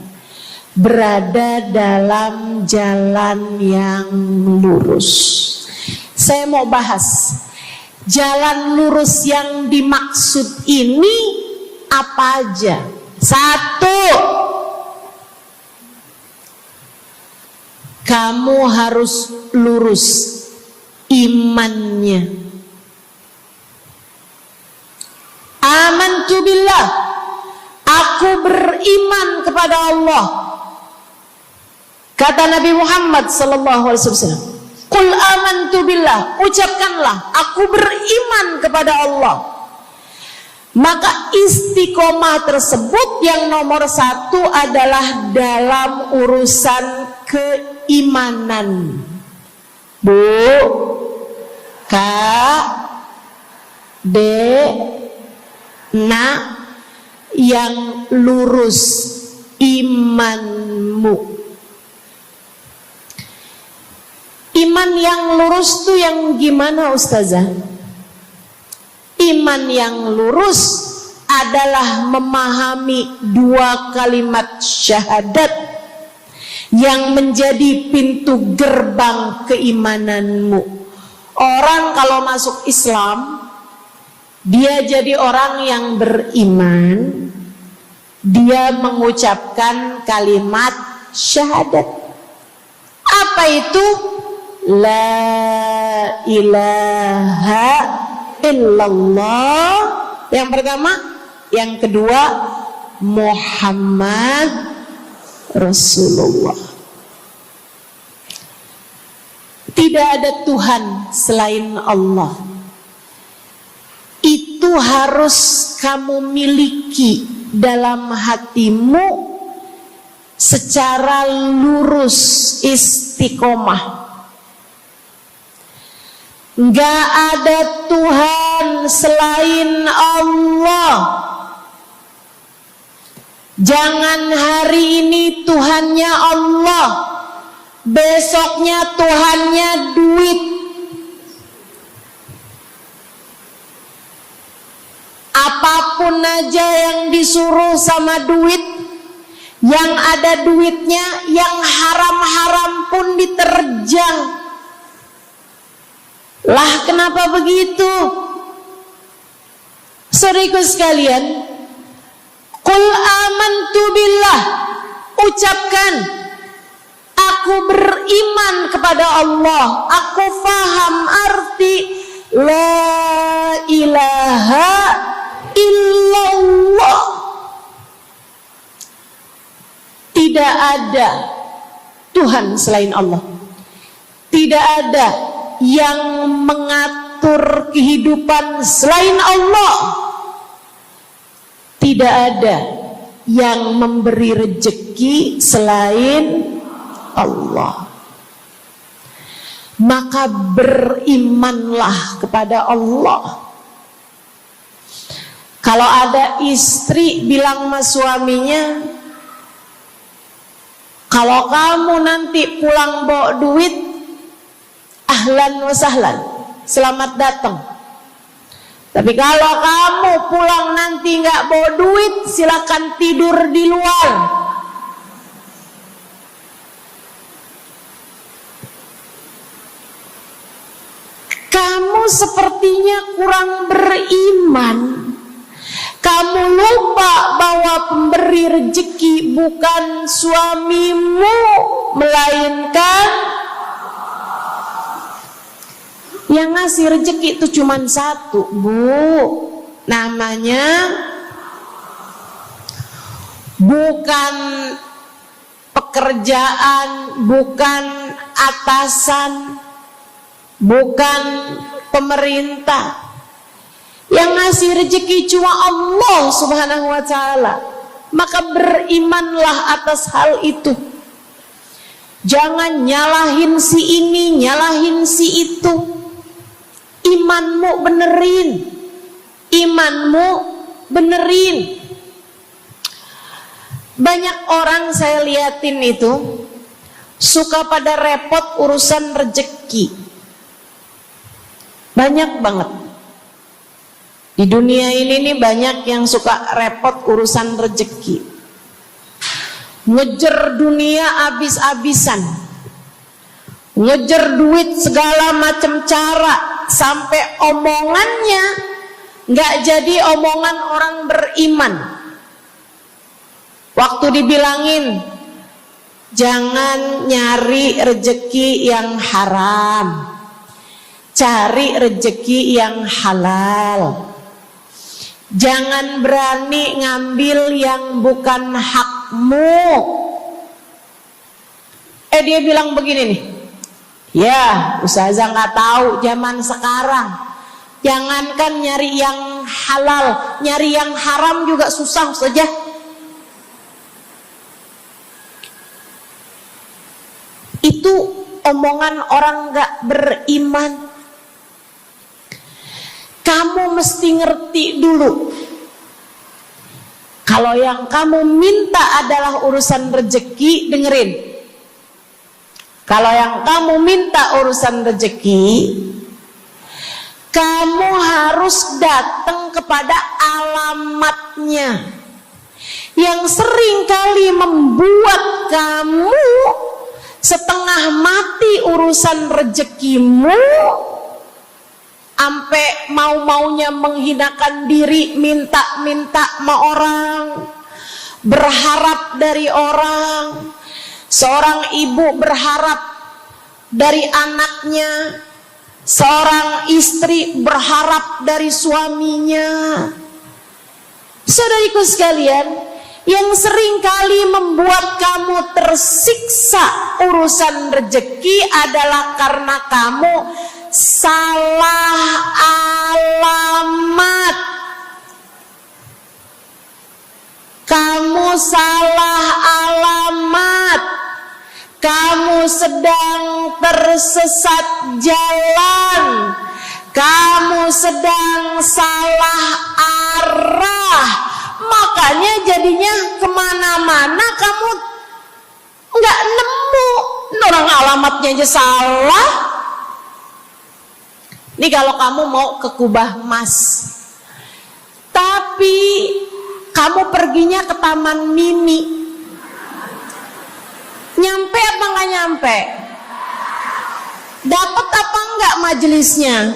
berada dalam jalan yang lurus. Saya mau bahas jalan lurus yang dimaksud ini apa aja. 1, kamu harus lurus imannya. Amantu billah, aku beriman kepada Allah. Kata Nabi Muhammad sallallahu alaihi wasallam, "Qul amantu billah," ucapkanlah, aku beriman kepada Allah. Maka istiqomah tersebut yang nomor 1 adalah dalam urusan keimanan. Bu, Kak, Dek, Nak, yang lurus imanmu. Iman yang lurus tuh yang gimana, Ustazah? Iman yang lurus adalah memahami 2 kalimat syahadat yang menjadi pintu gerbang keimananmu. Orang kalau masuk Islam, dia jadi orang yang beriman, dia mengucapkan kalimat syahadat. Apa itu? La ilaha illallah. Yang pertama. Yang kedua, Muhammad Rasulullah. Tidak ada Tuhan selain Allah. Itu harus kamu miliki dalam hatimu secara lurus, istiqomah. Gak ada Tuhan selain Allah. Jangan hari ini Tuhannya Allah, besoknya Tuhannya duit. Apapun aja yang disuruh sama duit, yang ada duitnya, yang haram-haram pun diterjang. Lah kenapa begitu? Saudaraku sekalian, Qul amantu billah, ucapkan, aku beriman kepada Allah. Aku faham arti la ilaha illallah. Tidak ada Tuhan selain Allah. Tidak ada yang mengatur kehidupan selain Allah. Tidak ada yang memberi rezeki selain Allah. Maka berimanlah kepada Allah. Kalau ada istri bilang sama suaminya, kalau kamu nanti pulang bawa duit, ahlan wa sahlan, selamat datang. Tapi kalau kamu pulang nanti nggak bawa duit, silakan tidur di luar. Kamu sepertinya kurang beriman. Kamu lupa bahwa pemberi rezeki bukan suamimu, melainkan yang ngasih rezeki itu cuma 1, Bu. Namanya bukan pekerjaan, bukan atasan, bukan pemerintah. Yang ngasih rezeki cuma Allah Subhanahu wa ta'ala. Maka berimanlah atas hal itu. Jangan nyalahin si ini, nyalahin si itu. Imanmu benerin. Imanmu benerin. Banyak orang saya liatin itu suka pada repot urusan rezeki. Banyak banget. Di dunia ini nih banyak yang suka repot urusan rezeki. ngejar dunia abis-abisan, ngejar duit segala macam cara, sampai omongannya nggak jadi omongan orang beriman. Waktu dibilangin jangan nyari rejeki yang haram, cari rejeki yang halal. Jangan berani ngambil yang bukan hakmu. Dia bilang begini nih, ya ustazah nggak tahu zaman sekarang, jangankan nyari yang halal, nyari yang haram juga susah saja. Itu omongan orang nggak beriman. Kamu mesti ngerti dulu, kalau yang kamu minta adalah urusan rezeki, dengerin. Kalau yang kamu minta urusan rezeki, kamu harus datang kepada alamatnya. Yang sering kali membuat kamu setengah mati urusan rezekimu, sampai mau-maunya menghinakan diri, minta-minta sama orang, berharap dari orang. Seorang ibu berharap dari anaknya, seorang istri berharap dari suaminya. Saudariku sekalian, yang sering kali membuat kamu tersiksa urusan rezeki adalah karena kamu salah alamat. Kamu salah alamat. Kamu sedang tersesat jalan. Kamu sedang salah arah. Makanya jadinya kemana-mana kamu nggak nemu. Orang alamatnya aja salah. Ini kalau kamu mau ke Kubah Mas, tapi kamu perginya ke Taman Mini, nyampe apa nggak nyampe? Dapat apa enggak majelisnya?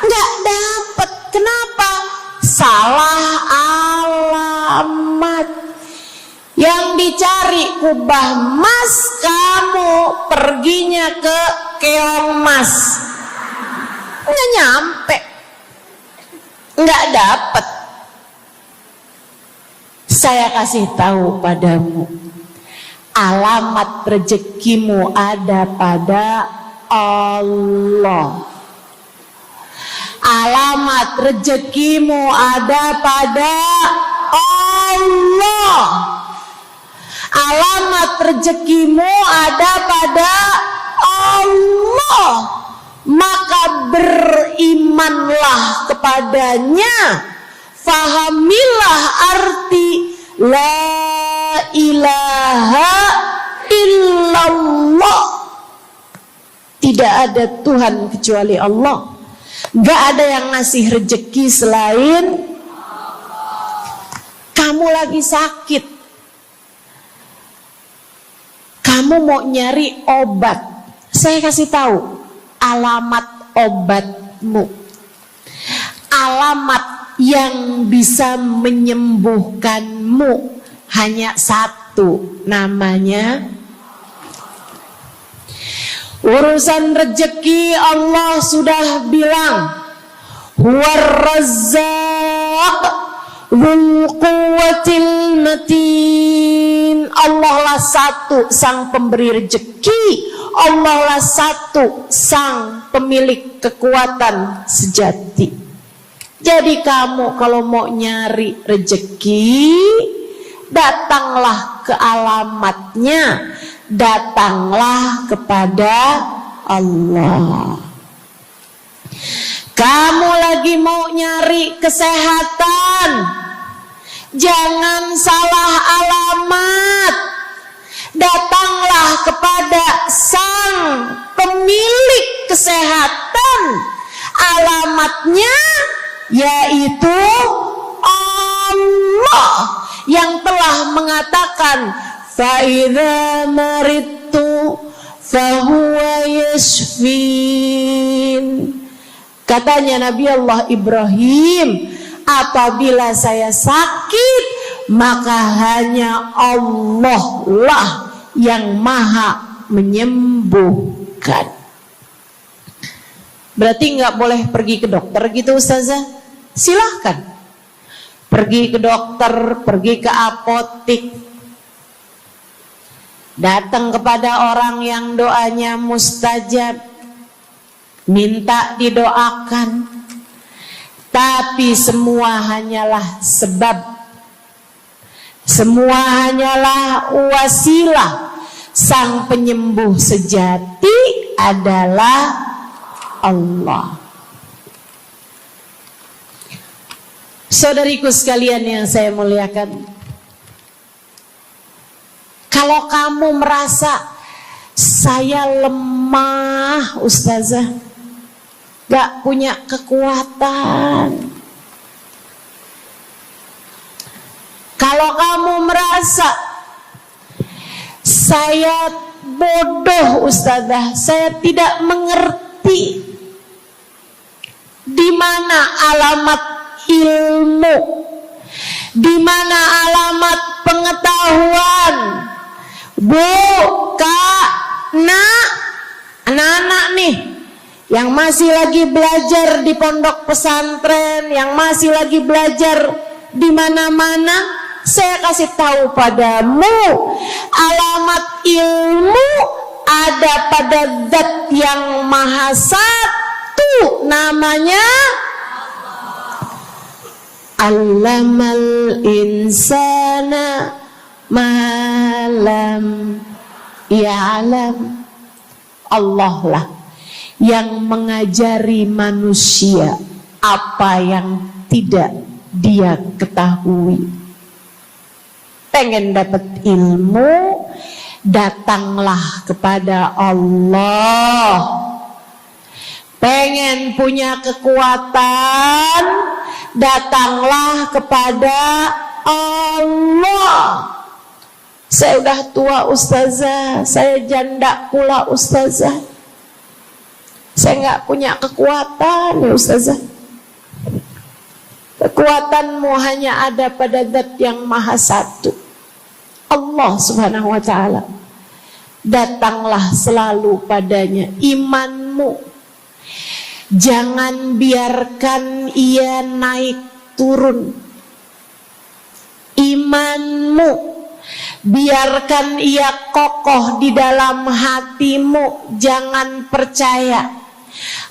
Nggak dapat. Kenapa? Salah alamat. Yang dicari Kubah Mas, kamu perginya ke Keong Mas. Nggak nyampe, nggak dapat. Saya kasih tahu padamu, alamat rezekimu ada pada Allah. Alamat rezekimu ada pada Allah. Alamat rezekimu ada pada Allah. Maka berimanlah kepadanya, fahamilah arti la ilaha illallah. Tidak ada Tuhan kecuali Allah. Gak ada yang ngasih rezeki selain kamu. Lagi sakit, kamu mau nyari obat, saya kasih tahu alamat obatmu. Alamat yang bisa menyembuhkanmu hanya satu, namanya urusan rezeki. Allah sudah bilang, huwar razzaq dzul quwwatil matin. Allah lah satu sang pemberi rezeki. Allah lah satu sang pemilik kekuatan sejati. Jadi kamu kalau mau nyari rezeki, datanglah ke alamatnya, datanglah kepada Allah. Kamu lagi mau nyari kesehatan, jangan salah alamat. Datanglah kepada sang pemilik kesehatan. Alamatnya yaitu Allah yang telah mengatakan, fa idza maridtu fa huwa yashfin. Katanya Nabi Allah Ibrahim, apabila saya sakit, maka hanya Allah lah yang maha menyembuhkan. Berarti nggak boleh pergi ke dokter gitu Ustazah? Silahkan pergi ke dokter, pergi ke apotik, datang kepada orang yang doanya mustajab, minta didoakan. Tapi semua hanyalah sebab, semua hanyalah wasilah. Sang penyembuh sejati adalah Allah. Saudariku sekalian yang saya muliakan, kalau kamu merasa saya lemah Ustazah, gak punya kekuatan, kalau kamu merasa saya bodoh Ustazah, saya tidak mengerti di mana alamat ilmu, di mana alamat pengetahuan. Bu, Kak, Nak, anak-anak nih yang masih lagi belajar di pondok pesantren, yang masih lagi belajar di mana-mana, saya kasih tahu padamu, alamat ilmu ada pada Zat yang Maha Satu, namanya Allamal insana malam ya'lam. Allah lah yang mengajari manusia apa yang tidak dia ketahui. Pengen dapat ilmu, datanglah kepada Allah. Pengen punya kekuatan, datanglah kepada Allah. Saya udah tua Ustazah, saya janda pula Ustazah, saya nggak punya kekuatan ya Ustazah. Kekuatanmu hanya ada pada Zat yang Maha Satu, Allah Subhanahu wa Ta'ala. Datanglah selalu padanya. Imanmu jangan biarkan ia naik turun. Imanmu biarkan ia kokoh di dalam hatimu. Jangan percaya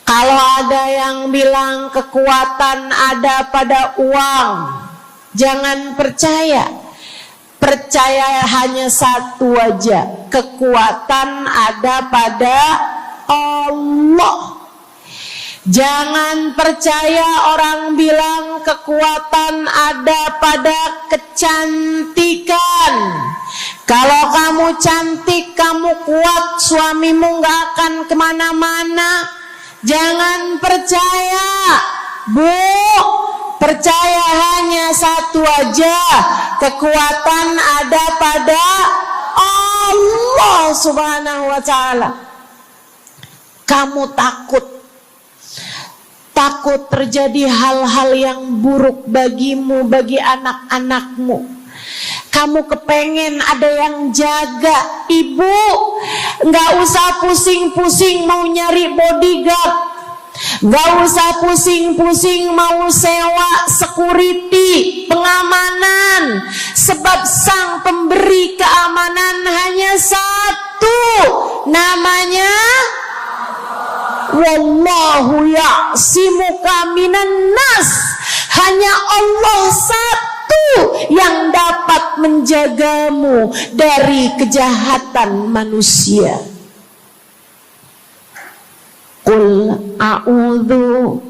kalau ada yang bilang kekuatan ada pada uang. Jangan percaya. Percaya hanya satu aja, kekuatan ada pada Allah. Jangan percaya orang bilang kekuatan ada pada kecantikan. Kalau kamu cantik, kamu kuat, suamimu gak akan kemana-mana. Jangan percaya, Bu. Percaya hanya satu aja, kekuatan ada pada Allah Subhanahu wa Ta'ala. Kamu takut terjadi hal-hal yang buruk bagimu, bagi anak-anakmu. Kamu kepengen ada yang jaga. Ibu, gak usah pusing-pusing mau nyari bodyguard, gak usah pusing-pusing mau sewa security, pengamanan. Sebab sang pemberi keamanan hanya satu, namanya Wallahu ya'simuka minan nas. Hanya Allah satu yang dapat menjagamu dari kejahatan manusia. Qul a'udzu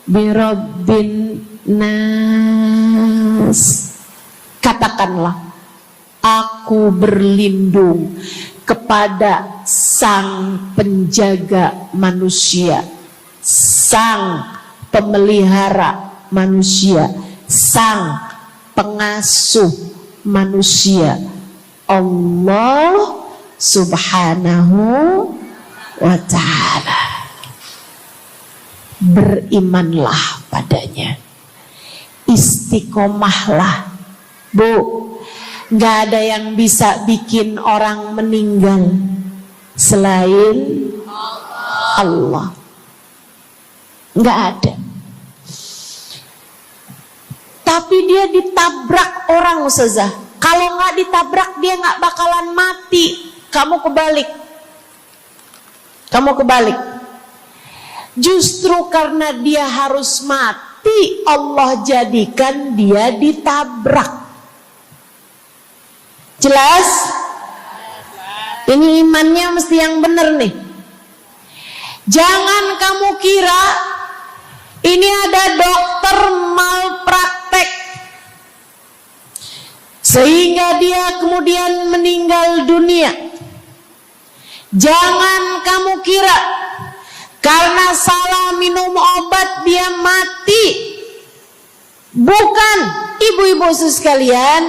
birabbin nas. Katakanlah, aku berlindung kepada sang penjaga manusia, sang pemelihara manusia, sang pengasuh manusia. Allah Subhanahu wa ta'ala. Berimanlah padanya, istiqomahlah. Bu, gak ada yang bisa bikin orang meninggal selain Allah. Gak ada. Tapi dia ditabrak orang, Ustazah. Kalau gak ditabrak dia gak bakalan mati. Kamu kebalik. Justru karena dia harus mati, Allah jadikan dia ditabrak. Jelas? Ini imannya mesti yang benar nih. Jangan kamu kira ini ada dokter malpraktek sehingga dia kemudian meninggal dunia. Jangan kamu kira karena salah minum obat dia mati. Bukan, ibu-ibu sekalian,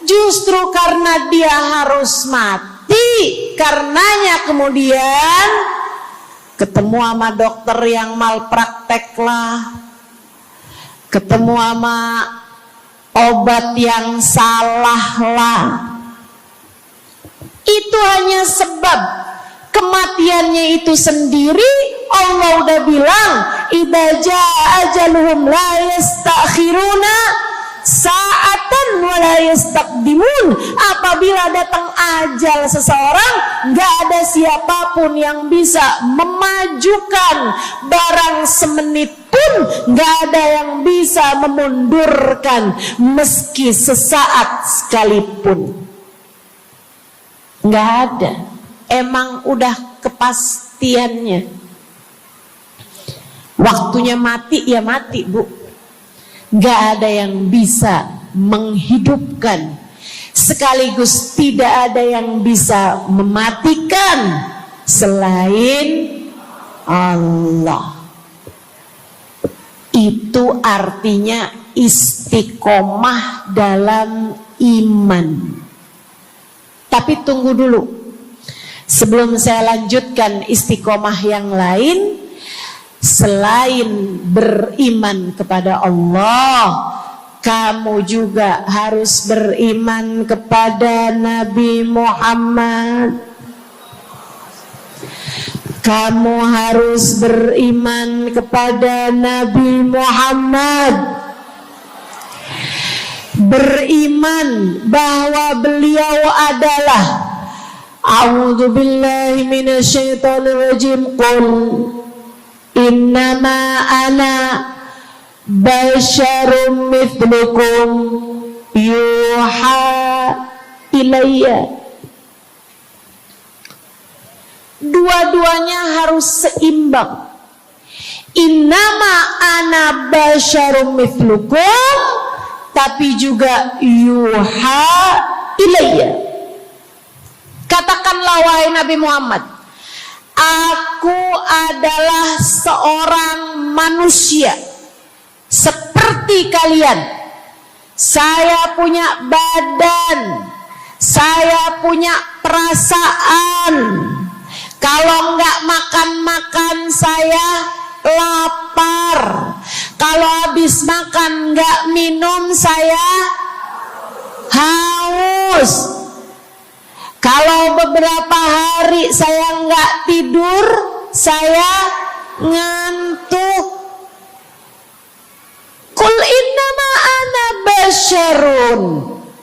justru karena dia harus mati, karenanya kemudian ketemu sama dokter yang malpraktek lah, ketemu sama obat yang salah lah. Itu hanya sebab kematiannya itu sendiri. Allah udah bilang, idza jaa ajaluhum la yastakhiruna sa'atan wa la yastaqdimun. Apabila datang ajal seseorang, enggak ada siapapun yang bisa memajukan barang semenit pun, enggak ada yang bisa memundurkan meski sesaat sekalipun. Enggak ada. Emang udah kepastiannya. Waktunya mati ya mati, Bu. Gak ada yang bisa menghidupkan, sekaligus tidak ada yang bisa mematikan selain Allah. Itu artinya istiqomah dalam iman. Tapi tunggu dulu, sebelum saya lanjutkan istiqomah yang lain. Selain beriman kepada Allah, kamu juga harus beriman kepada Nabi Muhammad. Kamu harus beriman kepada Nabi Muhammad. Beriman bahwa beliau adalah, a'udzubillahi minasyaitonirrajim, qul innama ana basyarum mithlukum yuha ilayya. Dua-duanya harus seimbang. Innama ana basyarum mithlukum, tapi juga yuha ilayya. Katakanlah wahai Nabi Muhammad, aku adalah seorang manusia seperti kalian. Saya punya badan, saya punya perasaan. Kalau nggak makan-makan saya lapar. Kalau habis makan nggak minum saya haus. Kalau beberapa hari saya nggak tidur, saya ngantuk. Qul innama ana basyarun.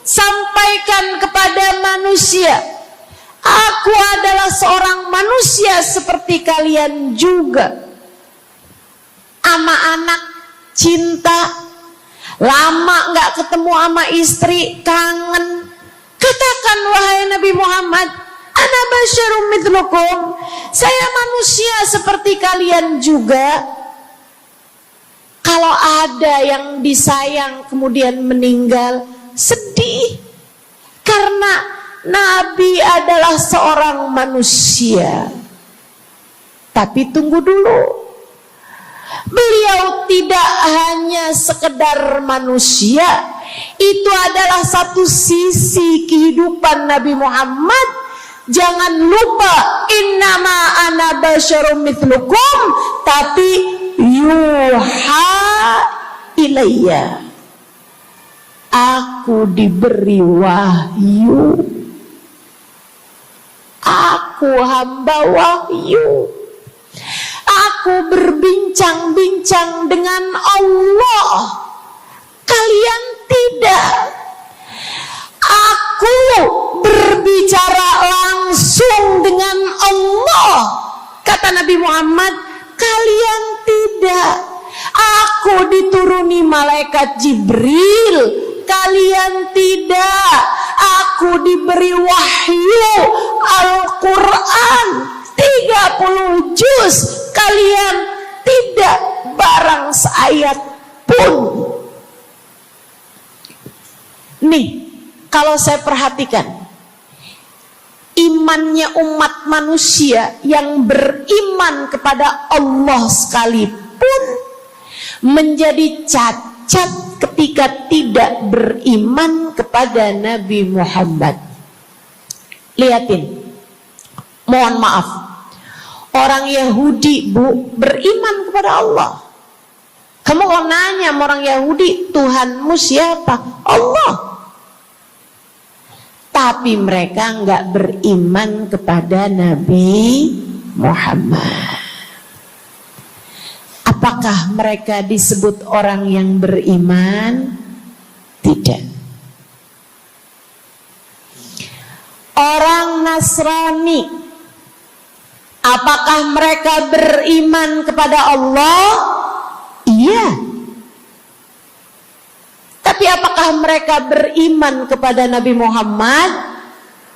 Sampaikan kepada manusia, aku adalah seorang manusia seperti kalian juga. Sama anak cinta, lama nggak ketemu sama istri, kangen. Katakan wahai Nabi Muhammad, ana basyarum mithlukum, saya manusia seperti kalian juga. Kalau ada yang disayang kemudian meninggal, sedih. Karena Nabi adalah seorang manusia. Tapi tunggu dulu, beliau tidak hanya sekedar manusia, Itu adalah satu sisi kehidupan Nabi Muhammad. Jangan lupa, innama ana basyarum mithlukum, tapi yuha ilayya, aku diberi wahyu, aku hamba wahyu, aku berbincang-bincang dengan Allah, kalian tidak. Aku berbicara langsung dengan Allah, kata Nabi Muhammad, kalian tidak. Aku dituruni malaikat Jibril, kalian tidak. Aku diberi wahyu Al-Quran 30 juz, kalian tidak barang seayat pun. Nih, kalau saya perhatikan, imannya umat manusia yang beriman kepada Allah sekalipun menjadi cacat ketika tidak beriman kepada Nabi Muhammad. Lihatin, mohon maaf, orang Yahudi, Bu, beriman kepada Allah. Kamu kalau nanya sama orang Yahudi, Tuhanmu siapa? Allah. Tapi mereka enggak beriman kepada Nabi Muhammad. Apakah mereka disebut orang yang beriman? Tidak. Orang Nasrani, apakah mereka beriman kepada Allah? Iya. Tapi apakah mereka beriman kepada Nabi Muhammad?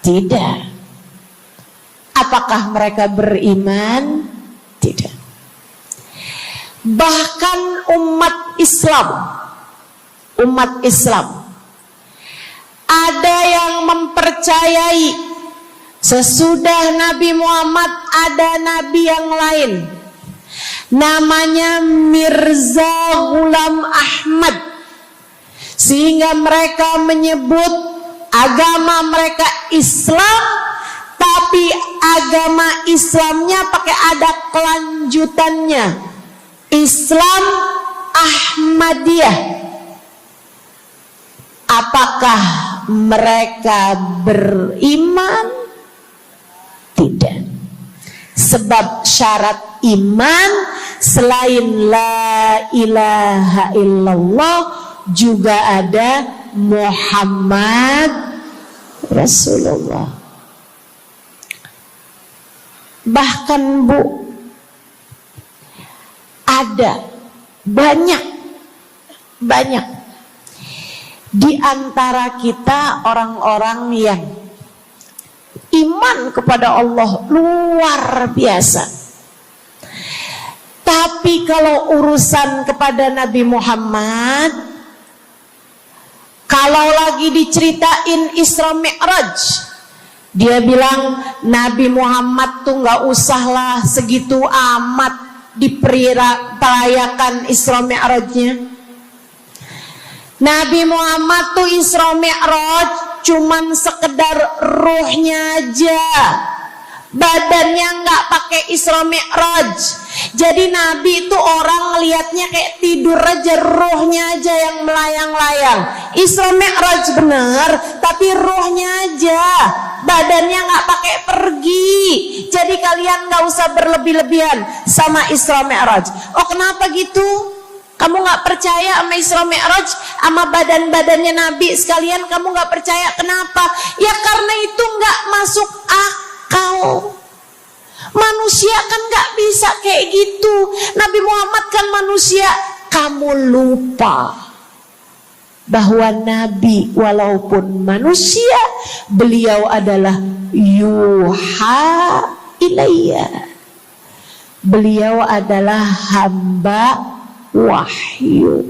Tidak. Apakah mereka beriman? Tidak. Bahkan umat Islam ada yang mempercayai sesudah Nabi Muhammad ada nabi yang lain, namanya Mirza Ghulam Ahmad, sehingga mereka menyebut agama mereka Islam, tapi agama Islamnya pakai ada kelanjutannya, Islam Ahmadiyah. Apakah mereka beriman? Tidak. Sebab syarat iman selain la ilaha illallah juga ada Muhammad Rasulullah. Bahkan, Bu, ada banyak di antara kita orang-orang yang iman kepada Allah luar biasa, tapi kalau urusan kepada Nabi Muhammad, kalau lagi diceritain Isra Mi'raj, dia bilang Nabi Muhammad tuh gak usahlah segitu amat diperayakan Isra Mi'rajnya. Nabi Muhammad tuh Isra Mi'raj cuman sekedar ruhnya aja, badannya nggak pakai Isra Mi'raj. Jadi Nabi itu orang ngelihatnya kayak tidur aja, ruhnya aja yang melayang-layang. Isra Mi'raj bener, tapi ruhnya aja, badannya nggak pakai pergi. Jadi kalian nggak usah berlebih-lebihan sama Isra Mi'raj. Oh, kenapa gitu? Kamu gak percaya sama Isra Mi'raj, sama badan-badannya Nabi sekalian, kamu gak percaya. Kenapa? Ya karena itu gak masuk akal. Manusia kan gak bisa kayak gitu. Nabi Muhammad kan manusia. Kamu lupa bahwa Nabi walaupun manusia, beliau adalah yuha ilayya. Beliau adalah hamba wahyu.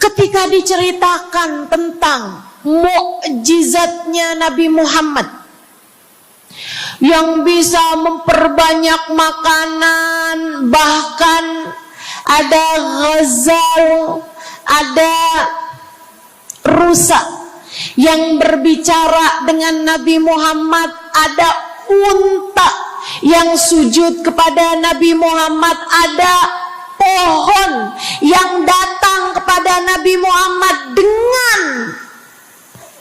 Ketika diceritakan tentang mukjizatnya Nabi Muhammad yang bisa memperbanyak makanan, bahkan ada ghazal, ada rusa yang berbicara dengan Nabi Muhammad, ada unta yang sujud kepada Nabi Muhammad, ada pohon yang datang kepada Nabi Muhammad dengan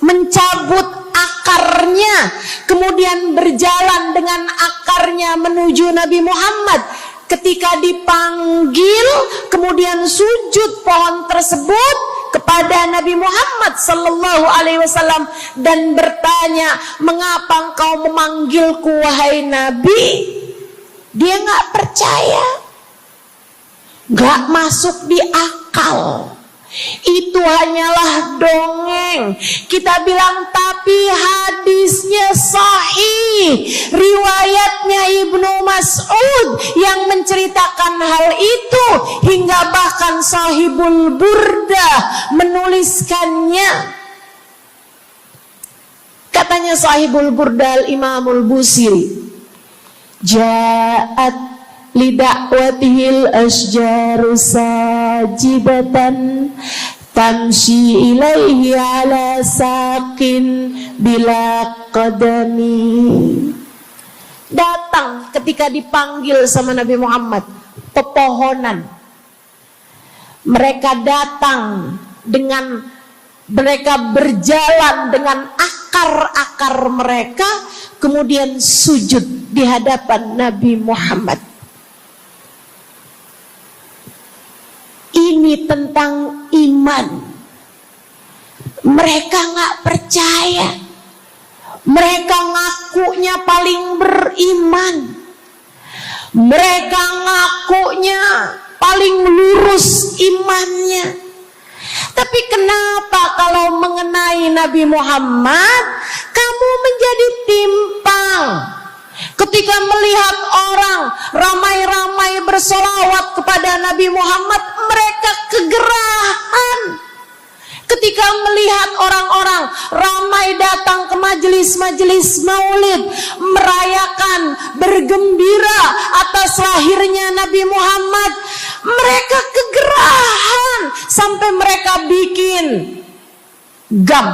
mencabut akarnya, kemudian berjalan dengan akarnya menuju Nabi Muhammad. Ketika dipanggil, kemudian sujud pohon tersebut kepada Nabi Muhammad sallallahu alaihi wasallam dan bertanya, "Mengapa engkau memanggilku wahai Nabi?" Dia nggak percaya, nggak masuk di akal. Itu hanyalah dongeng. Kita bilang tapi hadisnya sahih, riwayatnya Ibnu Mas'ud yang menceritakan hal itu, hingga bahkan Sahibul Burda menuliskannya. Katanya Sahibul Burda Imamul Busiri, ja'at lidakwatihil asjaru sajidatan tamshi ilaihi ala saqin bila qadami. Datang ketika dipanggil sama Nabi Muhammad pepohonan. Mereka datang dengan, mereka berjalan dengan akar-akar mereka, kemudian sujud di hadapan Nabi Muhammad. Ini tentang iman. Mereka nggak percaya. Mereka ngakunya paling beriman. Mereka ngakunya paling lurus imannya. Tapi kenapa kalau mengenai Nabi Muhammad kamu menjadi timpang? Ketika melihat orang ramai-ramai bersolawat kepada Nabi Muhammad, mereka kegerahan. Ketika melihat orang-orang ramai datang ke majelis-majelis maulid, merayakan, bergembira atas lahirnya Nabi Muhammad, mereka kegerahan sampai mereka bikin GAM.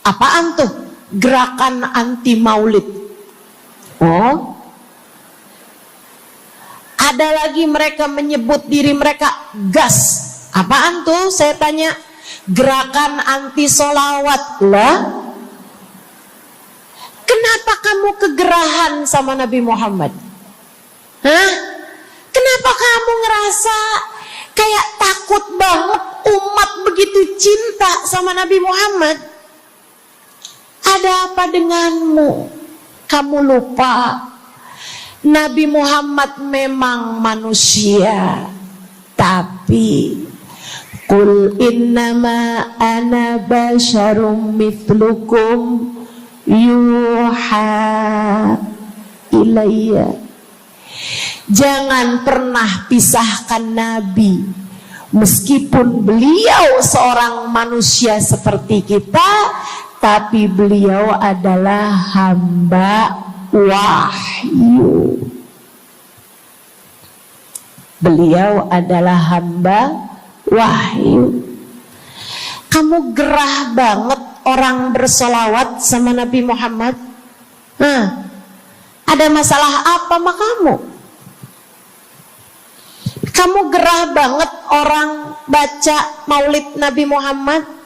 Apaan tuh? Gerakan anti maulid. Oh, ada lagi mereka menyebut diri mereka GAS. Apaan tuh? Saya tanya. Gerakan anti solawat lah. Kenapa kamu kegerahan sama Nabi Muhammad? Hah? Kenapa kamu ngerasa kayak takut banget umat begitu cinta sama Nabi Muhammad? Ada apa denganmu? Kamu lupa Nabi Muhammad memang manusia, tapi qul innama ana basyarum mithlukum yuha ilayya. Jangan pernah pisahkan Nabi, meskipun beliau seorang manusia seperti kita, tapi beliau adalah hamba wahyu. Beliau adalah hamba wahyu. Kamu gerah banget orang bersolawat sama Nabi Muhammad. Ada masalah apa sama kamu? Kamu gerah banget orang baca maulid Nabi Muhammad.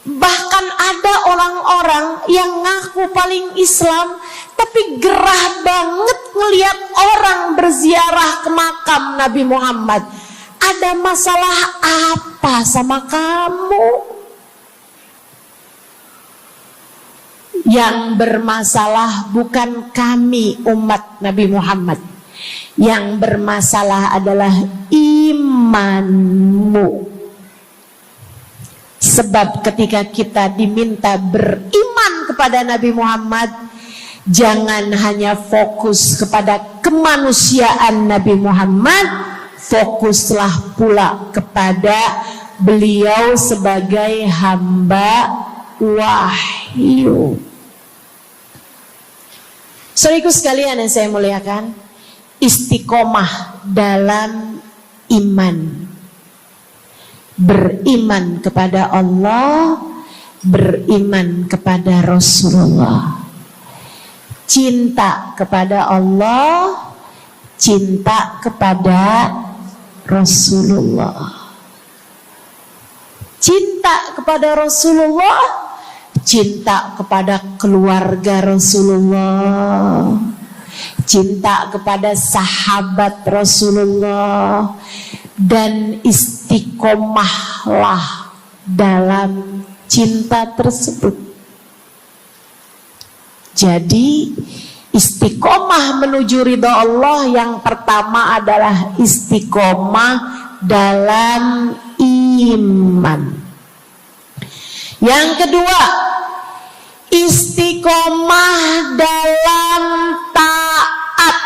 Bahkan ada orang-orang yang ngaku paling Islam, tapi gerah banget ngelihat orang berziarah ke makam Nabi Muhammad. Ada masalah apa sama kamu? Yang bermasalah bukan kami umat Nabi Muhammad. Yang bermasalah adalah imanmu. Sebab ketika kita diminta beriman kepada Nabi Muhammad, jangan hanya fokus kepada kemanusiaan Nabi Muhammad, fokuslah pula kepada beliau sebagai hamba wahyu. Saudaraku sekalian yang saya muliakan, istiqomah dalam iman. Beriman kepada Allah, beriman kepada Rasulullah. Cinta kepada Allah, cinta kepada Rasulullah. Cinta kepada Rasulullah, cinta kepada keluarga Rasulullah, cinta kepada sahabat Rasulullah, dan istiqomahlah dalam cinta tersebut. Jadi istiqomah menuju ridha Allah yang pertama adalah istiqomah dalam iman. Yang kedua, istiqomah dalam taat.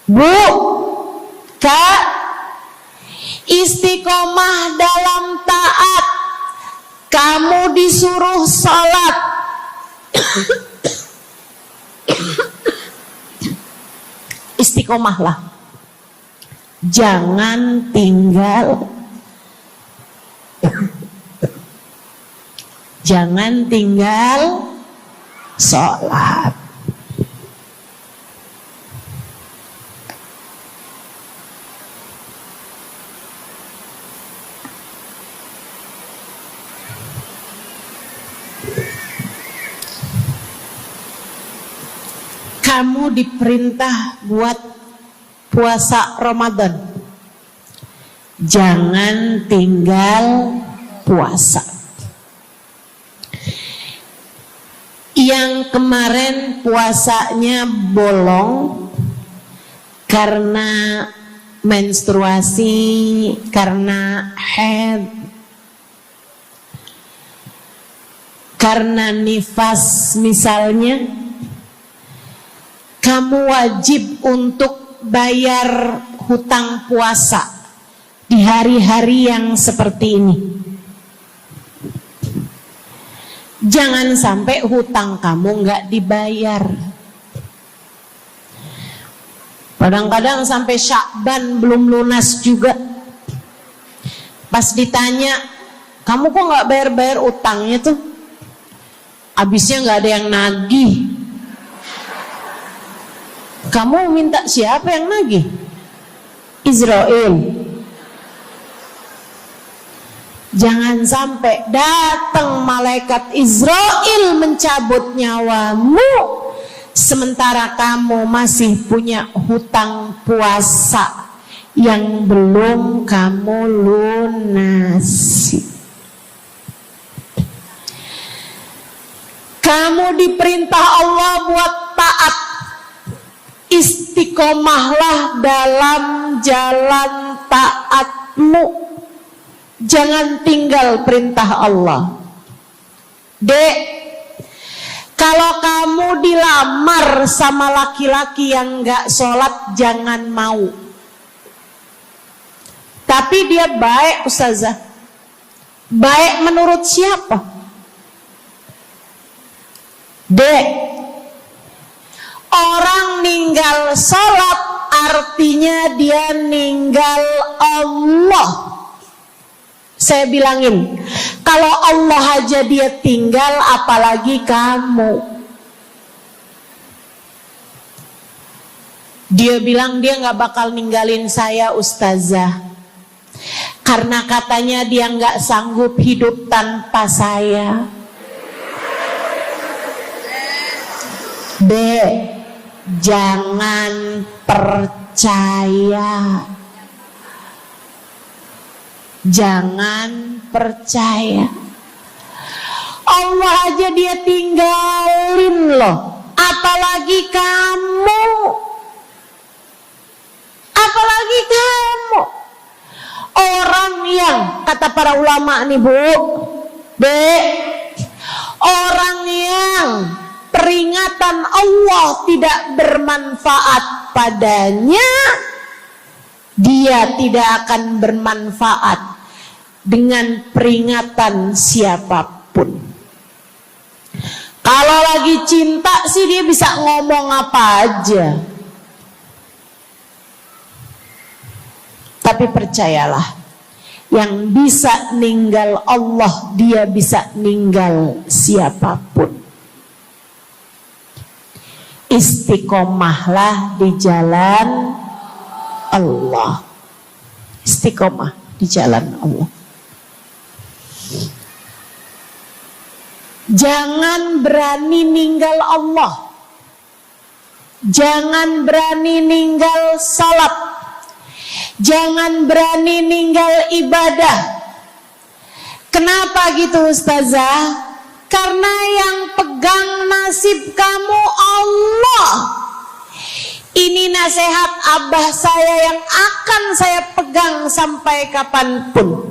Bu, Kak, istiqomah dalam taat. Kamu disuruh sholat, istiqomahlah. Jangan tinggal sholat. Kamu diperintah buat puasa Ramadan. Jangan tinggal puasa. Yang kemarin puasanya bolong karena menstruasi, karena haid, karena nifas misalnya, kamu wajib untuk bayar hutang puasa di hari-hari yang seperti ini. Jangan sampai hutang kamu nggak dibayar. Kadang-kadang sampai Syakban belum lunas juga. Pas ditanya, kamu kok nggak bayar-bayar utangnya tuh? Habisnya nggak ada yang nagih. Kamu minta siapa yang nagih? Israel. Jangan sampai datang malaikat Israel mencabut nyawamu, sementara kamu masih punya hutang puasa yang belum kamu lunasi. Kamu diperintah Allah buat taat. Istiqomahlah dalam jalan taatmu. Jangan tinggal perintah Allah. Dek, kalau kamu dilamar sama laki-laki yang gak sholat, jangan mau. Tapi dia baik, Ustazah. Baik menurut siapa? Dek, orang ninggal sholat artinya dia ninggal Allah. Saya bilangin, kalau Allah aja dia tinggal, apalagi kamu. Dia bilang dia gak bakal ninggalin saya, Ustazah, karena katanya dia gak sanggup hidup tanpa saya. Dek, jangan percaya. Jangan percaya. Allah aja dia tinggalin loh, apalagi kamu. Apalagi kamu. Orang yang, kata para ulama nih Bu, orang yang peringatan Allah tidak bermanfaat padanya, dia tidak akan bermanfaat dengan peringatan siapapun. Kalau lagi cinta sih dia bisa ngomong apa aja. Tapi percayalah, yang bisa ninggal Allah, dia bisa ninggal siapapun. Istiqomahlah di jalan Allah. Istiqomah di jalan Allah. Jangan berani ninggal Allah. Jangan berani ninggal salat. Jangan berani ninggal ibadah. Kenapa gitu Ustazah? Karena yang pegang nasib kamu Allah. Ini nasihat abah saya yang akan saya pegang sampai kapanpun.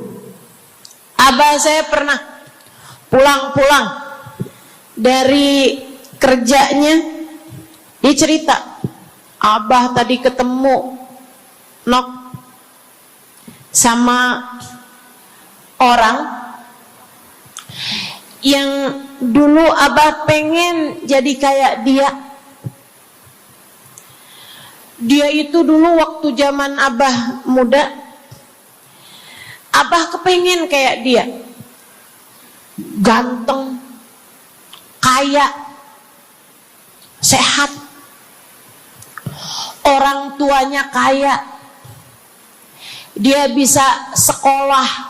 Abah saya pernah pulang-pulang dari kerjanya, dia cerita, abah tadi ketemu sama orang yang dulu abah pengen jadi kayak dia. Dia itu dulu waktu zaman abah muda, abah kepengen kayak dia, ganteng, kaya, sehat, orang tuanya kaya, dia bisa sekolah.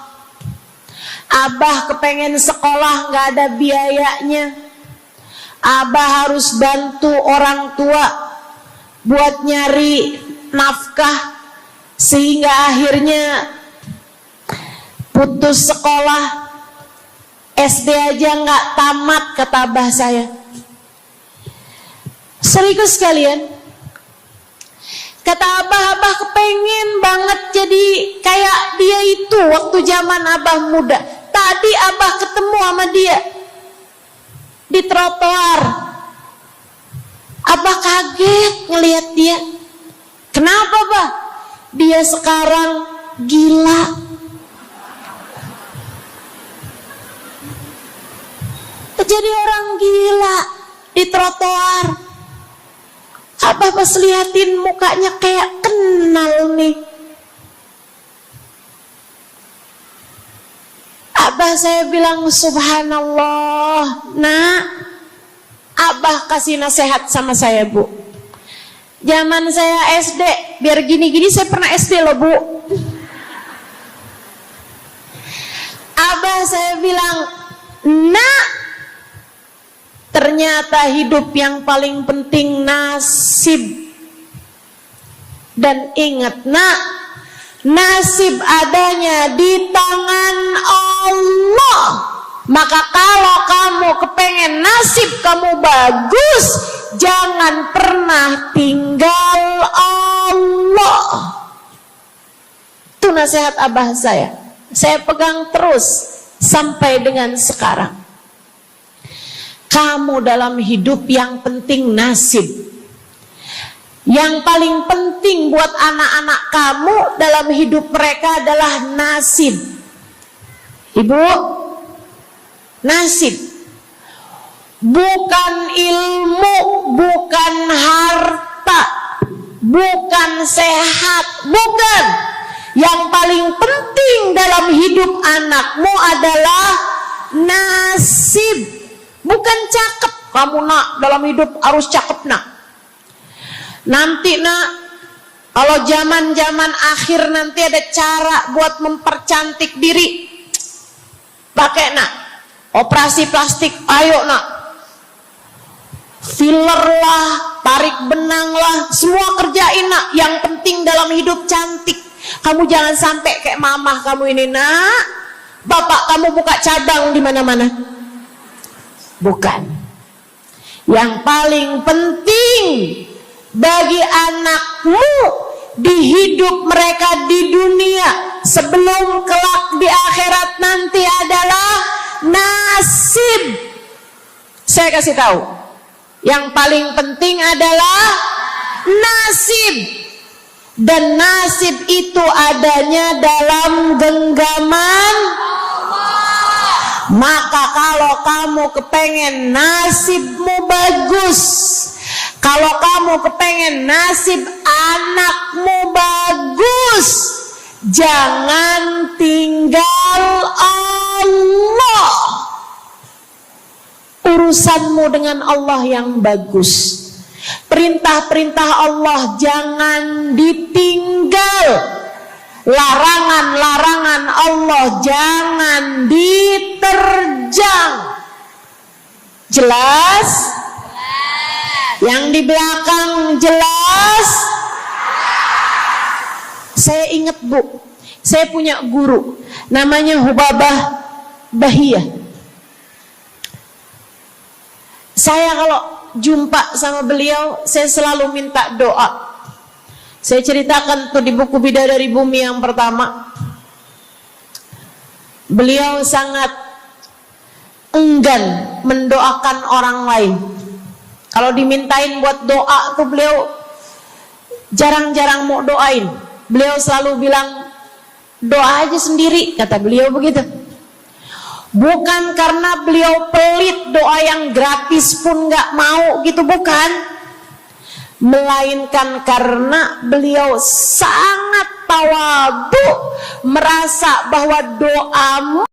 Abah kepengen sekolah, gak ada biayanya. Abah harus bantu orang tua buat nyari nafkah, sehingga akhirnya putus sekolah. SD aja gak tamat, kata abah saya. Serius kalian? Kata abah kepengen banget jadi kayak dia itu waktu zaman abah muda. Tadi abah ketemu sama dia di trotoar. Abah kaget ngelihat dia. Kenapa, Bah? Dia sekarang gila. Jadi orang gila di trotoar. Abah pas liatin mukanya kayak kenal nih. Abah saya bilang subhanallah. Nak, abah kasih nasihat sama saya, Bu. Zaman saya SD, biar gini-gini saya pernah SD loh, Bu. Abah saya bilang, nak, ternyata hidup yang paling penting nasib. Dan ingat nak, nasib adanya di tangan Allah. Maka kalau kamu kepengen nasib kamu bagus, jangan pernah tinggal Allah. Itu nasihat abah saya pegang terus sampai dengan sekarang. Kamu dalam hidup yang penting nasib. Yang paling penting buat anak-anak kamu dalam hidup mereka adalah nasib. Ibu, nasib. Bukan ilmu, bukan harta, bukan sehat, bukan. Yang paling penting dalam hidup anakmu adalah nasib. Bukan cakep. Kamu nak dalam hidup harus cakep nak. Nanti nak, kalau zaman-zaman akhir nanti ada cara buat mempercantik diri. Pakai nak operasi plastik, ayo nak. Filler lah, tarik benang lah, semua kerjain nak. Yang penting dalam hidup cantik. Kamu jangan sampai kayak mamah kamu ini nak. Bapak kamu buka cabang di mana-mana. Bukan. Yang paling penting bagi anakmu di hidup mereka di dunia sebelum kelak di akhirat nanti adalah nasib. Saya kasih tahu, yang paling penting adalah nasib. Dan nasib itu adanya dalam genggaman. Maka kalau kamu kepengen nasibmu bagus, kalau kamu kepengen nasib anakmu bagus, Jangan tinggal Allah. Urusanmu dengan Allah yang bagus. Perintah-perintah Allah jangan ditinggal. Larangan-larangan Allah jangan diterjang. Jelas? Yang di belakang jelas? Saya ingat Bu, saya punya guru namanya Hubabah Bahiyah. Saya kalau jumpa sama beliau, saya selalu minta doa. Saya ceritakan tuh di buku Bidadari Bumi yang pertama. Beliau sangat enggan mendoakan orang lain. Kalau dimintain buat doa tuh beliau jarang-jarang mau doain. Beliau selalu bilang, doa aja sendiri, kata beliau begitu. Bukan karena beliau pelit, doa yang gratis pun gak mau gitu, bukan. Melainkan karena beliau sangat tawadhu, merasa bahwa doamu